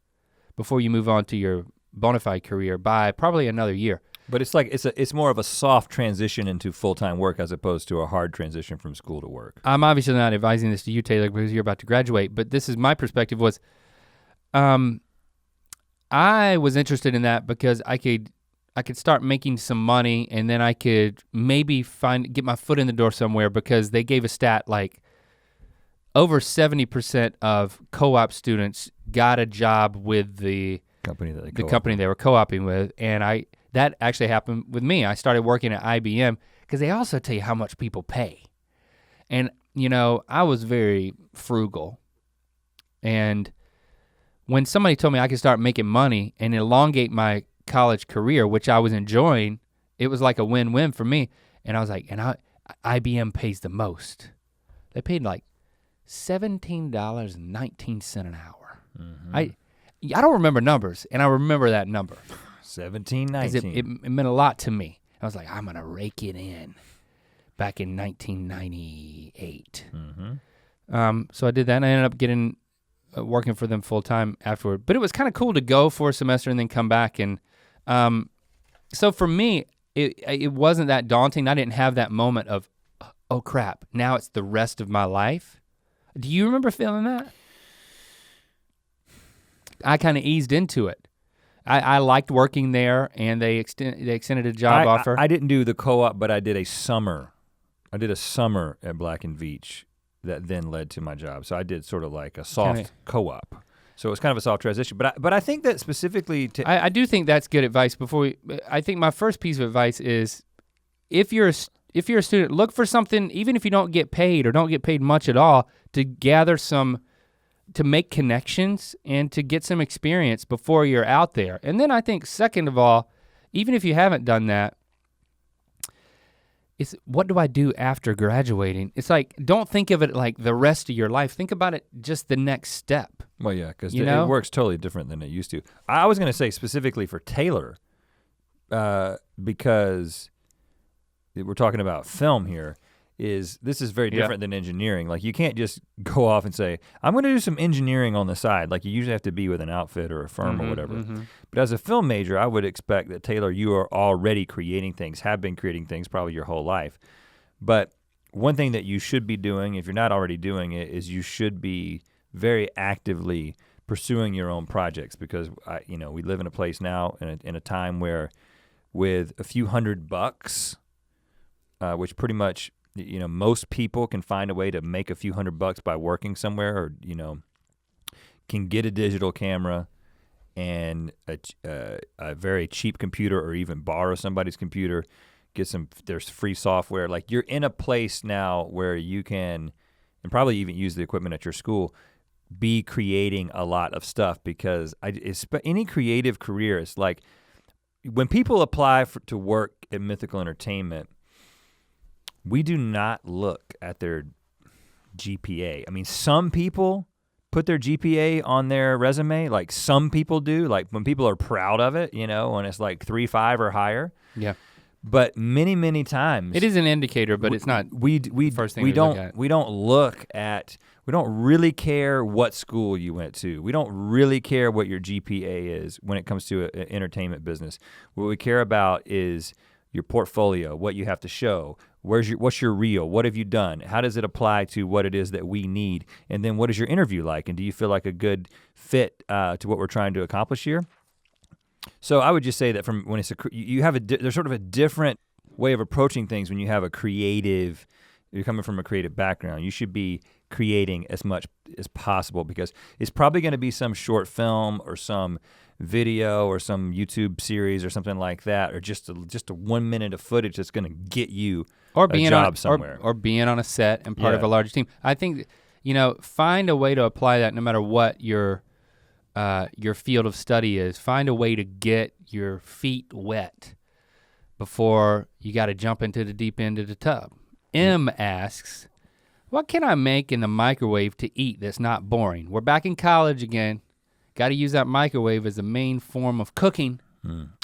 before you move on to your bona fide career by probably another year. But it's like it's more of a soft transition into full-time work as opposed to a hard transition from school to work. I'm obviously not advising this to you, Taylor, because you're about to graduate, but this is my perspective was, I was interested in that because I could start making some money and then I could maybe get my foot in the door somewhere, because they gave a stat like over 70% of co-op students got a job with the company they were co-oping with, and that actually happened with me. I started working at IBM because they also tell you how much people pay. And you know, I was very frugal, and when somebody told me I could start making money and elongate my college career, which I was enjoying, it was like a win-win for me. And I was like, IBM pays the most. They paid like $17.19 an hour. Mm-hmm. I don't remember numbers, and I remember that number. $17.19. It meant a lot to me. I was like, I'm gonna rake it in back in 1998. Mm-hmm. So I did that, and I ended up getting working for them full time afterward. But it was kind of cool to go for a semester and then come back. And so for me, it wasn't that daunting. I didn't have that moment of, oh crap, now it's the rest of my life. Do you remember feeling that? I kind of eased into it. I liked working there, and they extended a job offer. I didn't do the co-op, but I did a summer. I did a summer at Black and Veatch that then led to my job. So I did sort of like a soft co-op. So it was kind of a soft transition. But I think that specifically to I do think that's good advice. I think my first piece of advice is, if you're a student, look for something, even if you don't get paid or don't get paid much at all, to make connections and to get some experience before you're out there. And then I think second of all, even if you haven't done that, it's what do I do after graduating? It's like, don't think of it like the rest of your life. Think about it just the next step. Well, yeah, because it works totally different than it used to. I was gonna say specifically for Taylor, because we're talking about film here, this is very different than engineering. Like you can't just go off and say, I'm gonna do some engineering on the side. Like you usually have to be with an outfit or a firm or whatever. But as a film major, I would expect that Taylor, you are already creating things, have been creating things probably your whole life. But one thing that you should be doing, if you're not already doing it, is you should be very actively pursuing your own projects, because we live in a place now in a time where with a few $100, which pretty much most people can find a way to make a few $100 by working somewhere, or can get a digital camera and a very cheap computer, or even borrow somebody's computer, there's free software. Like you're in a place now where you can, and probably even use the equipment at your school, be creating a lot of stuff, because any creative career is like, when people apply to work at Mythical Entertainment, we do not look at their GPA. I mean, some people put their GPA on their resume, like some people do, like when people are proud of it, when it's like 3.5 or higher. Yeah. But many, many times it is an indicator, but it's not the first thing we look at. We don't really care what school you went to. We don't really care what your GPA is when it comes to an entertainment business. What we care about is your portfolio, what you have to show, what's your reel, what have you done, how does it apply to what it is that we need, and then what is your interview like, and do you feel like a good fit to what we're trying to accomplish here? So I would just say that from when there's sort of a different way of approaching things when you have you're coming from a creative background. You should be creating as much as possible, because it's probably gonna be some short film or some video or some YouTube series or something like that, or just a 1 minute of footage that's gonna get you a job somewhere. Or being on a set and part of a larger team. I think, find a way to apply that no matter what your field of study is. Find a way to get your feet wet before you gotta jump into the deep end of the tub. M asks, what can I make in the microwave to eat that's not boring? We're back in college again. Got to use that microwave as the main form of cooking.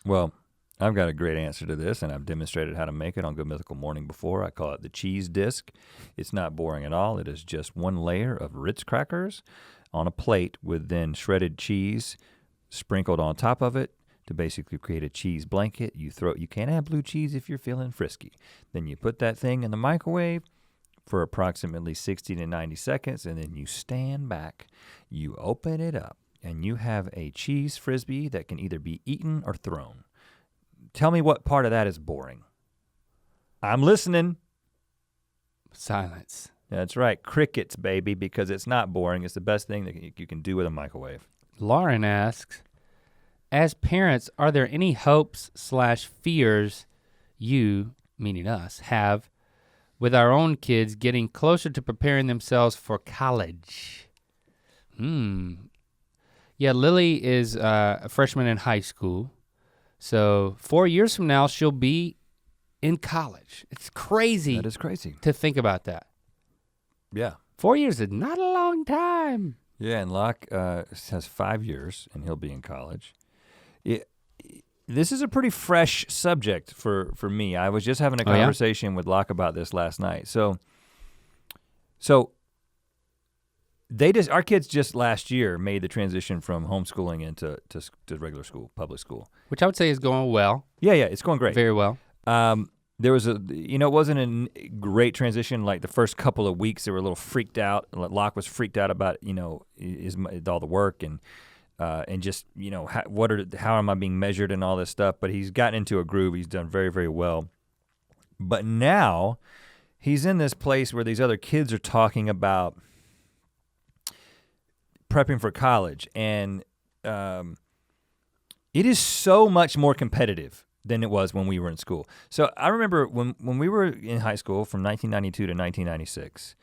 Well, I've got a great answer to this, and I've demonstrated how to make it on Good Mythical Morning before. I call it the cheese disc. It's not boring at all. It is just one layer of Ritz crackers on a plate with then shredded cheese sprinkled on top of it to basically create a cheese blanket. You can't have blue cheese if you're feeling frisky. Then you put that thing in the microwave for approximately 60 to 90 seconds, and then you stand back, you open it up, and you have a cheese Frisbee that can either be eaten or thrown. Tell me what part of that is boring. I'm listening. Silence. That's right, crickets, baby, because it's not boring. It's the best thing that you can do with a microwave. Lauren asks, as parents, are there any hopes/fears you, meaning us, have with our own kids getting closer to preparing themselves for college? Yeah, Lily is a freshman in high school. So 4 years from now, she'll be in college. It's crazy. That is crazy. To think about that. Yeah. 4 years is not a long time. Yeah, and Locke has 5 years and he'll be in college. This is a pretty fresh subject for me. I was just having a conversation with Locke about this last night. So our kids just last year made the transition from homeschooling into to regular school, public school. Which I would say is going well. Yeah, it's going great. Very well. There was it wasn't a great transition. Like the first couple of weeks, they were a little freaked out. Locke was freaked out about, all the work and just, how am I being measured and all this stuff. But he's gotten into a groove. He's done very, very well. But now he's in this place where these other kids are talking about prepping for college, and it is so much more competitive than it was when we were in school. So I remember when we were in high school from 1992 to 1996,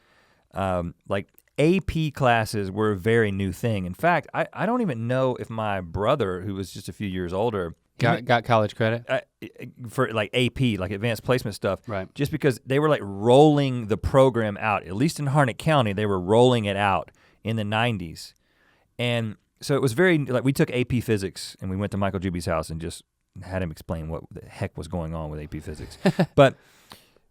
like AP classes were a very new thing. In fact, I don't even know if my brother, who was just a few years older, got college credit for like AP, like advanced placement stuff. Right. Just because they were like rolling the program out, at least in Harnett County, they were rolling it out in the 90s. And so it was very, like we took AP physics and we went to Michael Juby's house and just had him explain what the heck was going on with AP physics. But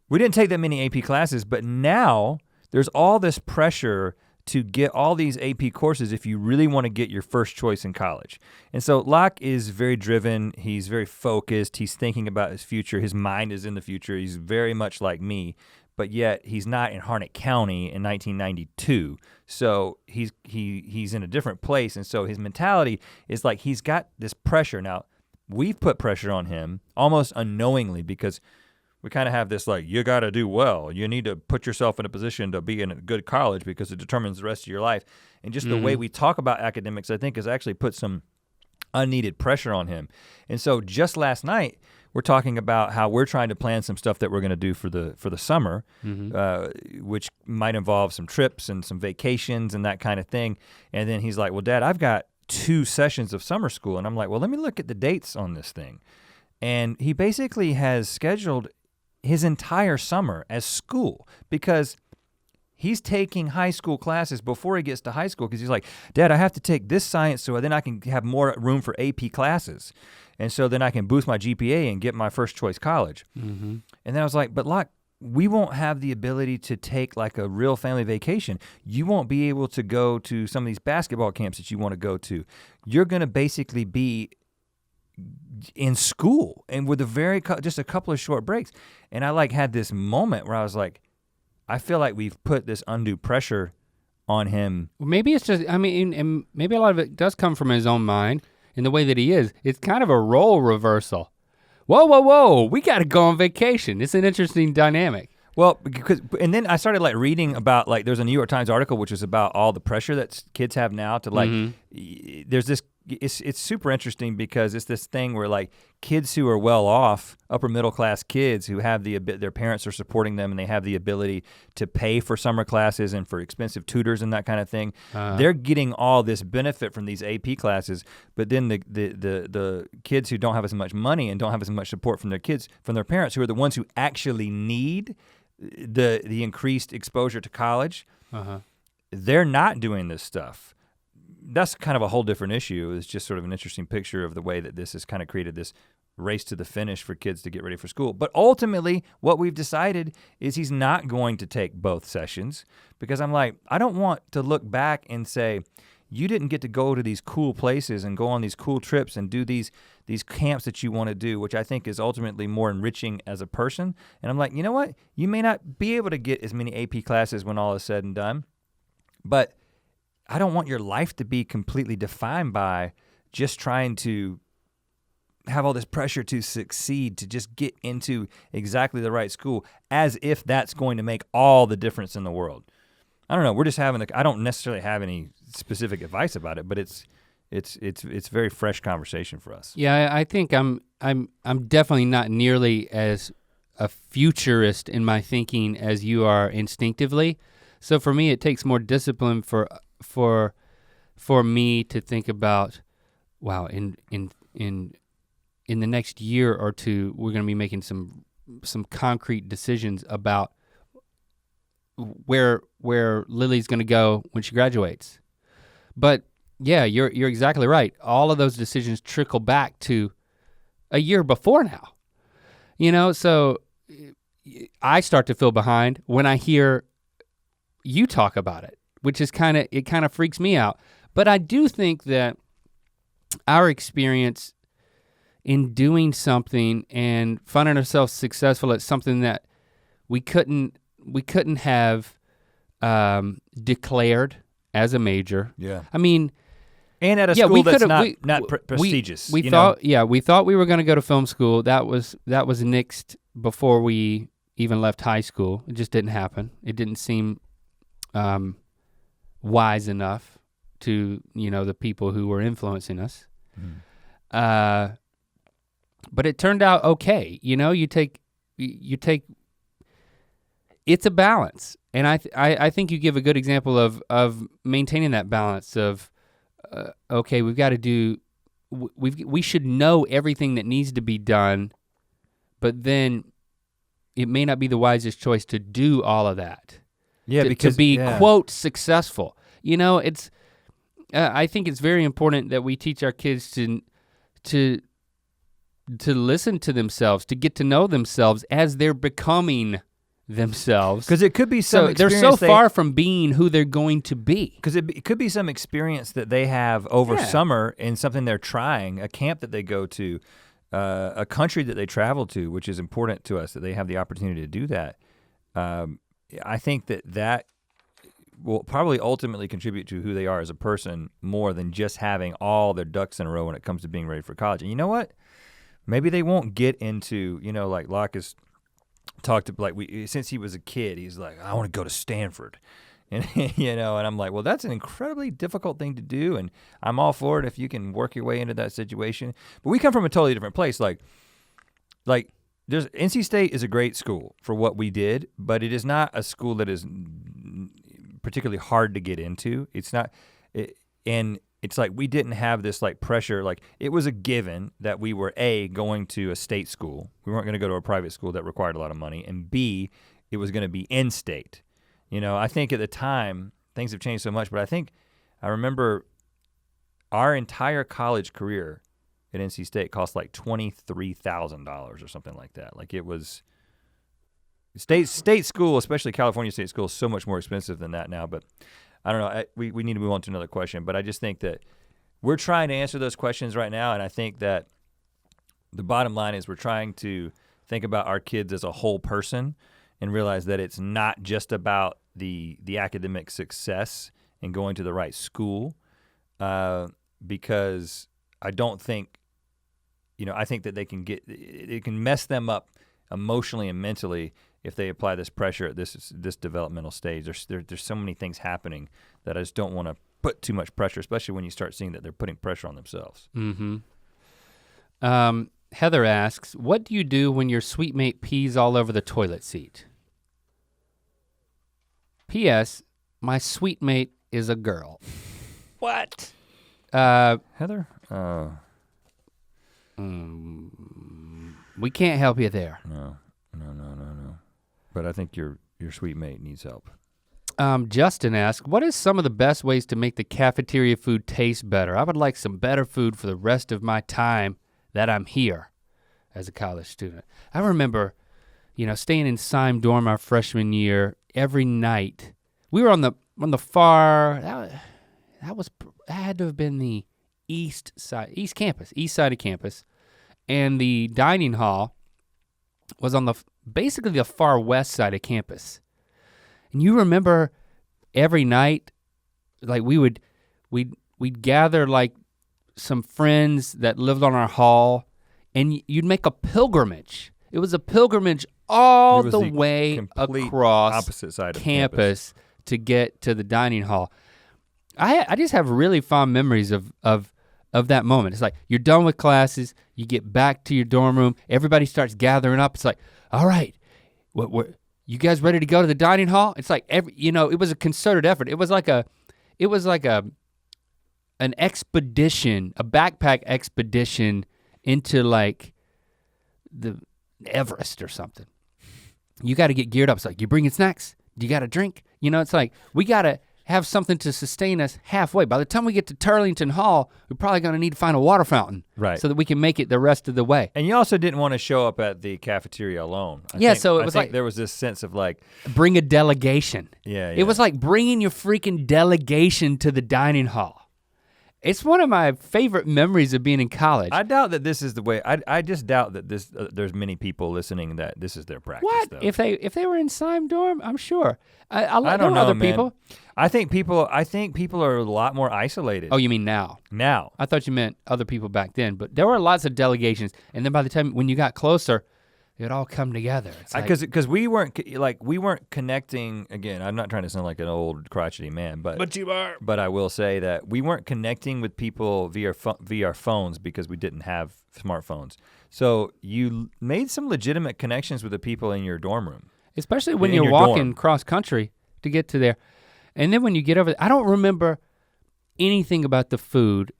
we didn't take that many AP classes, but now there's all this pressure to get all these AP courses if you really want to get your first choice in college. And so Locke is very driven, he's very focused, he's thinking about his future, his mind is in the future, he's very much like me, but yet he's not in Harnett County in 1992. So he's in a different place, and so his mentality is like he's got this pressure. Now, we've put pressure on him almost unknowingly because we kind of have this like, you gotta do well. You need to put yourself in a position to be in a good college because it determines the rest of your life. And just the way we talk about academics, I think, has actually put some unneeded pressure on him. And so just last night, we're talking about how we're trying to plan some stuff that we're gonna do for the summer, which might involve some trips and some vacations and that kind of thing. And then he's like, well, Dad, I've got 2 sessions of summer school. And I'm like, well, let me look at the dates on this thing. And he basically has scheduled his entire summer as school because he's taking high school classes before he gets to high school because he's like, Dad, I have to take this science so then I can have more room for AP classes. And so then I can boost my GPA and get my first choice college. And then I was like, but Locke, we won't have the ability to take like a real family vacation. You won't be able to go to some of these basketball camps that you want to go to. You're gonna basically be in school and with just a couple of short breaks. And I like had this moment where I was like, I feel like we've put this undue pressure on him. Well, maybe it's just, and maybe a lot of it does come from his own mind in the way that he is. It's kind of a role reversal. Whoa, we gotta go on vacation. It's an interesting dynamic. Well, and then I started like reading about like, there's a New York Times article which is about all the pressure that kids have now to like, there's this, it's super interesting because it's this thing where like kids who are well off, upper middle class kids who have their parents are supporting them and they have the ability to pay for summer classes and for expensive tutors and that kind of thing. They're getting all this benefit from these AP classes, but then the kids who don't have as much money and don't have as much support from their parents, who are the ones who actually need the increased exposure to college, they're not doing this stuff. That's kind of a whole different issue. It's just sort of an interesting picture of the way that this has kind of created this race to the finish for kids to get ready for school. But ultimately, what we've decided is he's not going to take both sessions because I'm like, I don't want to look back and say, you didn't get to go to these cool places and go on these cool trips and do these camps that you want to do, which I think is ultimately more enriching as a person. And I'm like, you know what? You may not be able to get as many AP classes when all is said and done, but I don't want your life to be completely defined by just trying to have all this pressure to succeed, to just get into exactly the right school, as if that's going to make all the difference in the world. I don't know, we're just I don't necessarily have any specific advice about it, but it's very fresh conversation for us. Yeah, I think I'm definitely not nearly as a futurist in my thinking as you are instinctively. So for me, it takes more discipline for me to think about, wow, in the next year or two, we're gonna be making some concrete decisions about where Lily's gonna go when she graduates. But yeah, you're exactly right. All of those decisions trickle back to a year before now. So I start to feel behind when I hear you talk about it. which is kind of freaks me out. But I do think that our experience in doing something and finding ourselves successful at something that we couldn't have declared as a major. Yeah. I mean, and at a school that's not prestigious. We thought we were gonna go to film school. That was nixed before we even left high school. It just didn't happen. It didn't seem wise enough to, the people who were influencing us. But it turned out okay. You take it's a balance. And I think you give a good example of maintaining that balance of okay, we've got to do, we should know everything that needs to be done, but then it may not be the wisest choice to do all of that. Yeah, to be quote successful. It's I think it's very important that we teach our kids to listen to themselves, to get to know themselves as they're becoming themselves. Because it could be some they're so far from being who they're going to be. Because it could be some experience that they have over summer in something they're trying, a camp that they go to, a country that they travel to, which is important to us, that they have the opportunity to do that. I think that will probably ultimately contribute to who they are as a person more than just having all their ducks in a row when it comes to being ready for college. And you know what? Maybe they won't get into, like Locke has talked to, since he was a kid, he's like, I want to go to Stanford. And and I'm like, well, that's an incredibly difficult thing to do, and I'm all for it if you can work your way into that situation. But we come from a totally different place. Like there's NC State is a great school for what we did, but it is not a school that is particularly hard to get into. It's not, and it's like we didn't have this like pressure. Like it was a given that we were going to a state school. We weren't going to go to a private school that required a lot of money, and B, it was going to be in state. I think at the time things have changed so much, but I remember our entire college career at NC State cost like $23,000 or something like that. Like it was state school, especially California state school, is so much more expensive than that now. But I don't know. We need to move on to another question. But I just think that we're trying to answer those questions right now, and I think that the bottom line is we're trying to think about our kids as a whole person and realize that it's not just about the academic success and going to the right school, because I don't think, I think that it can mess them up emotionally and mentally if they apply this pressure at this developmental stage. There's so many things happening that I just don't want to put too much pressure, especially when you start seeing that they're putting pressure on themselves. Mm-hmm. Heather asks, what do you do when your suitemate pees all over the toilet seat? P.S. My suitemate is a girl. What? Heather? We can't help you there. No. But I think your suitemate needs help. Justin asks, what is some of the best ways to make the cafeteria food taste better? I would like some better food for the rest of my time that I'm here as a college student. I remember, staying in Syme dorm our freshman year, every night. We were on the far, that had to have been the east side of campus. And the dining hall was on basically the far west side of campus. And you remember every night, like we'd gather like some friends that lived on our hall, and you'd make a pilgrimage. It was a pilgrimage all the way across opposite side of campus to get to the dining hall. I just have really fond memories of that moment. It's like you're done with classes, you get back to your dorm room, everybody starts gathering up. It's like, all right, you guys ready to go to the dining hall? It's like it was a concerted effort. It was like an expedition, a backpack expedition into like the Everest or something. You got to get geared up. It's like, you bringing snacks? Do you got a drink? It's like we gotta have something to sustain us halfway. By the time we get to Turlington Hall, we're probably gonna need to find a water fountain. Right. So that we can make it the rest of the way. And you also didn't want to show up at the cafeteria alone. So it was like there was this sense of like. Bring a delegation. Yeah. It was like bringing your freaking delegation to the dining hall. It's one of my favorite memories of being in college. I doubt that this is the way, I just doubt that there's many people listening that this is their practice. What? Though. If they were in Sime dorm, I'm sure. I don't know, other man. people. I think people are a lot more isolated. Oh, you mean now? Now. I thought you meant other people back then, but there were lots of delegations, and then by the time when you got closer, it would all come together. Because we weren't connecting. Again, I'm not trying to sound like an old crotchety man, but you are. But I will say that we weren't connecting with people via our phones because we didn't have smartphones. So you made some legitimate connections with the people in your dorm room, especially when you're walking cross country to get to there, and then when you get over. I don't remember anything about the food,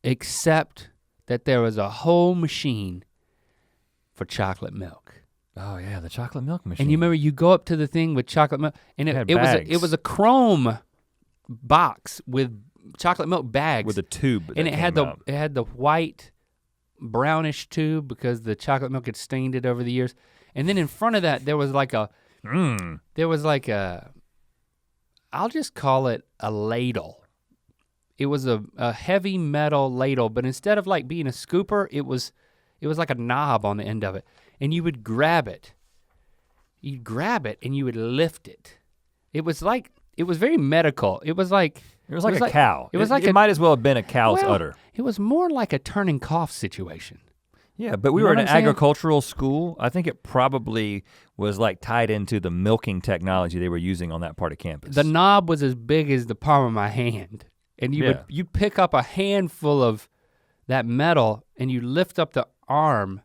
except that there was a whole machine for chocolate milk. Oh yeah, the chocolate milk machine. And you remember you go up to the thing with chocolate milk, and it was a chrome box with chocolate milk bags with a tube, and it had the white brownish tube because the chocolate milk had stained it over the years. And then in front of that there was like a I'll just call it a ladle. It was a heavy metal ladle, but instead of like being a scooper, it was like a knob on the end of it. And you would grab it. You'd grab it and you would lift it. It was very medical. It was like a cow. It might as well have been a cow's udder. It was more like a turning cough situation. Yeah, but we were in an agricultural school. I think it probably was like tied into the milking technology they were using on that part of campus. The knob was as big as the palm of my hand. And you'd pick up a handful of that metal and you lift up the arm,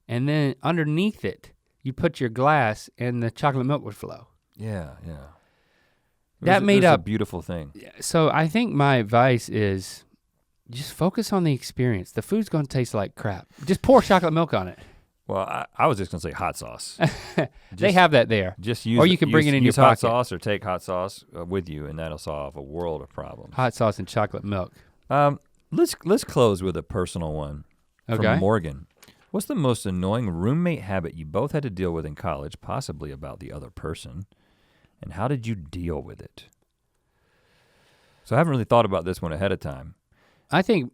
and then underneath it, you put your glass and the chocolate milk would flow. Yeah. That made up a beautiful thing. So I think my advice is just focus on the experience. The food's gonna taste like crap. Just pour chocolate milk on it. Well, I was just gonna say hot sauce. They have that there. Just use, or you can bring it in your hot pocket. sauce or take hot sauce with you, and that'll solve a world of problems. Hot sauce and chocolate milk. Let's close with a personal one. Okay. From Morgan. What's the most annoying roommate habit you both had to deal with in college, possibly about the other person, and how did you deal with it? So I haven't really thought about this one ahead of time. I think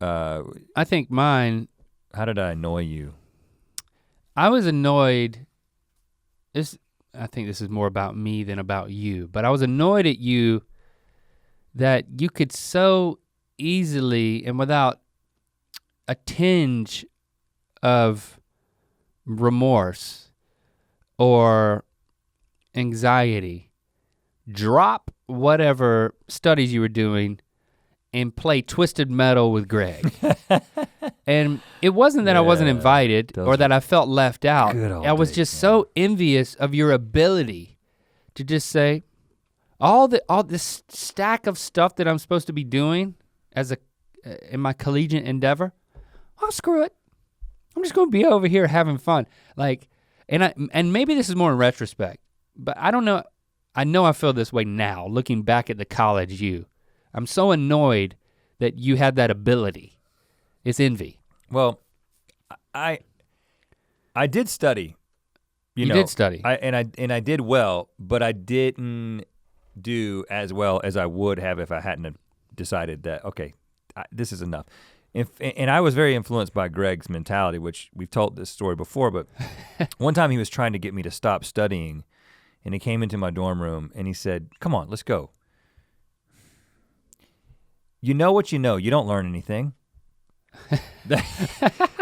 mine. How did I annoy you? I was annoyed. I think this is more about me than about you, but I was annoyed at you that you could so easily and without a tinge of remorse or anxiety drop whatever studies you were doing and play Twisted Metal with Greg. And it wasn't that I wasn't invited or that I felt left out. I was just so envious of your ability to just say, all this stack of stuff that I'm supposed to be doing in my collegiate endeavor, oh screw it. I'm just gonna be over here having fun. And maybe this is more in retrospect, but I don't know. I know I feel this way now, looking back at the college you. I'm so annoyed that you had that ability. It's envy. Well, I did study. You know, did study. I did well, but I didn't do as well as I would have if I hadn't have decided that, okay, this is enough. And I was very influenced by Greg's mentality, which we've told this story before, but one time he was trying to get me to stop studying, and he came into my dorm room and he said, come on, let's go. You know what you know, you don't learn anything.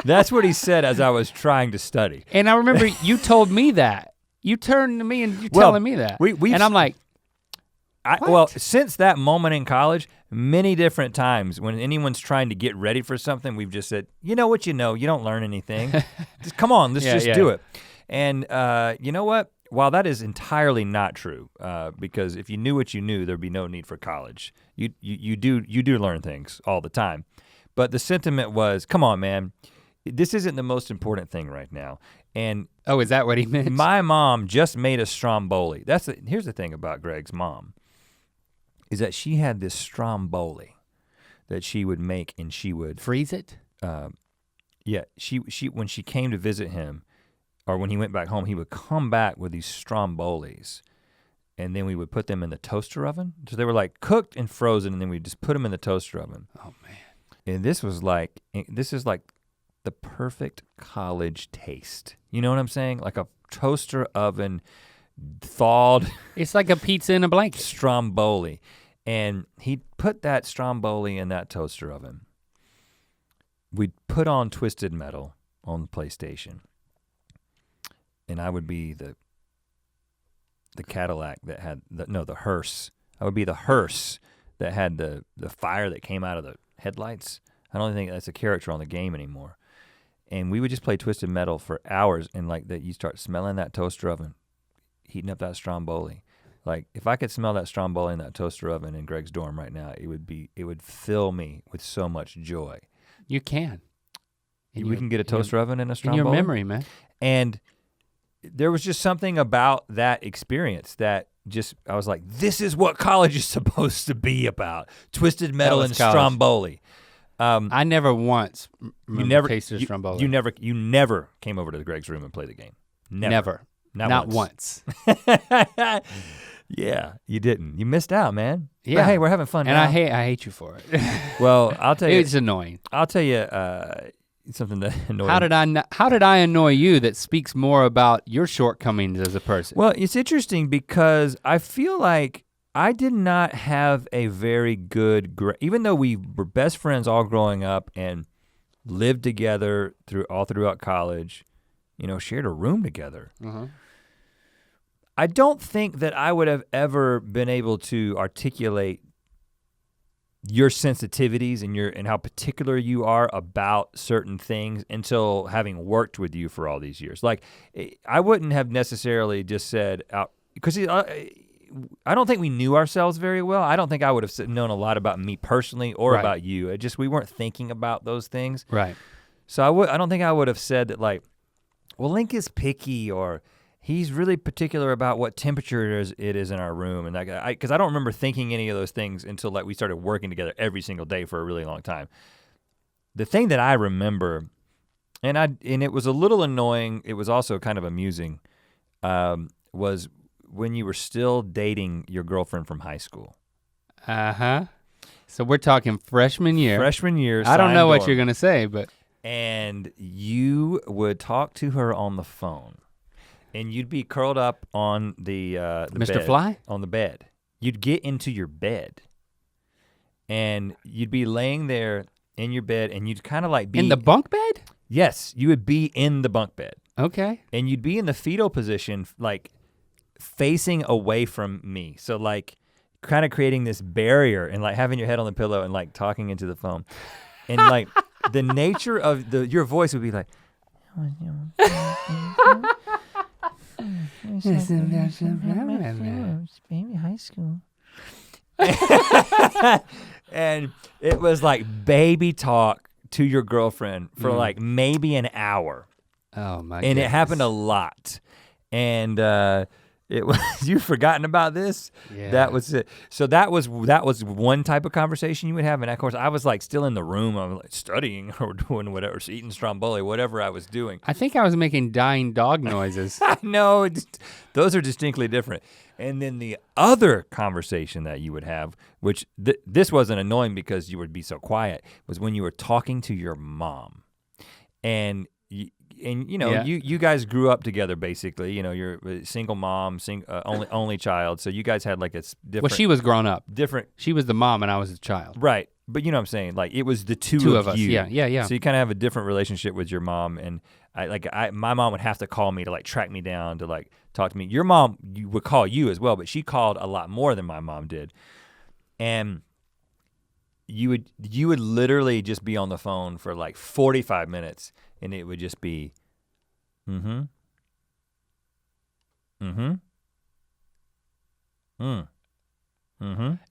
That's what he said as I was trying to study. And I remember you told me that. You turned to me and you're telling me that. And I'm like, well, since that moment in college, many different times when anyone's trying to get ready for something, we've just said, you know what you know, you don't learn anything. Just come on, let's just do it. And you know what? While that is entirely not true, because if you knew what you knew, there'd be no need for college. You do learn things all the time. But the sentiment was, come on, man, this isn't the most important thing right now. And oh, is that what he meant? My mom just made a stromboli. Here's the thing about Greg's mom. is that she had this stromboli that she would make, and she would freeze it. Yeah, she when she came to visit him, or when he went back home, he would come back with these strombolis, and then we would put them in the toaster oven. So they were like cooked and frozen, and then we just put them in the toaster oven. Oh man! And this is like the perfect college taste. You know what I'm saying? Like a toaster oven, thawed. It's like a pizza in a blanket. Stromboli, and he'd put that stromboli in that toaster oven. We'd put on Twisted Metal on the PlayStation, and I would be the Cadillac that had the hearse. I would be the hearse that had the fire that came out of the headlights. I don't think that's a character on the game anymore. And we would just play Twisted Metal for hours, and like that, you start smelling that toaster oven, heating up that stromboli. Like if I could smell that stromboli in that toaster oven in Greg's dorm right now, it would fill me with so much joy. You can. We can get a toaster oven and a stromboli. In your memory, man. And there was just something about that experience that just, I was like, this is what college is supposed to be about. Twisted Metal and college. Stromboli. I never once tasted a stromboli. You never came over to Greg's room and played the game. Never. Not once. Yeah, you didn't. You missed out, man. Yeah. But hey, we're having fun and now. I hate you for it. Well, I'll tell you. It's annoying. I'll tell you something that annoyed me. How did I annoy you that speaks more about your shortcomings as a person? Well, it's interesting because I feel like I did not have a very good, even though we were best friends all growing up and lived together throughout college, shared a room together. Uh-huh. I don't think that I would have ever been able to articulate your sensitivities and how particular you are about certain things until having worked with you for all these years. Like, I wouldn't have necessarily just said, because I don't think we knew ourselves very well. I don't think I would have known a lot about me personally or about you. We weren't thinking about those things. Right. So I don't think I would have said that, like, well, Link is picky, or he's really particular about what temperature it is in our room, and because I don't remember thinking any of those things until like we started working together every single day for a really long time. The thing that I remember, and it was a little annoying, it was also kind of amusing, was when you were still dating your girlfriend from high school. Uh-huh. So we're talking freshman year. Freshman year. I don't know what you're gonna say, but. And you would talk to her on the phone. And you'd be curled up on the Mr. bed, Fly? on the bed. You'd get into your bed, and you'd be laying there in your bed, and you'd kind of like be in the bunk bed? Yes, you would be in the bunk bed. Okay. And you'd be in the fetal position, like facing away from me. So like kind of creating this barrier and like having your head on the pillow and like talking into the phone. And like the nature of your voice would be like, baby high school. And it was like baby talk to your girlfriend for like maybe an hour. Oh my! And it happened a lot. And it was you've forgotten about this. Yeah. That was it. So that was one type of conversation you would have, and of course I was like still in the room, I was like studying or doing whatever, eating stromboli, whatever I was doing. I think I was making dying dog noises. No, those are distinctly different. And then the other conversation that you would have, which this wasn't annoying because you would be so quiet, was when you were talking to your mom, and. You guys grew up together basically. You're a single mom, only child. So you guys had like a different. Well, she was grown up. Different. She was the mom and I was the child. Right, but you know what I'm saying. Like it was the two of us. you. Yeah. So you kind of have a different relationship with your mom, and my mom would have to call me to like track me down to like talk to me. Your mom would call you as well, but she called a lot more than my mom did, and. You would literally just be on the phone for like 45 minutes and it would just be, mm-hmm.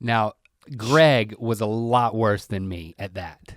Now, Greg was a lot worse than me at that.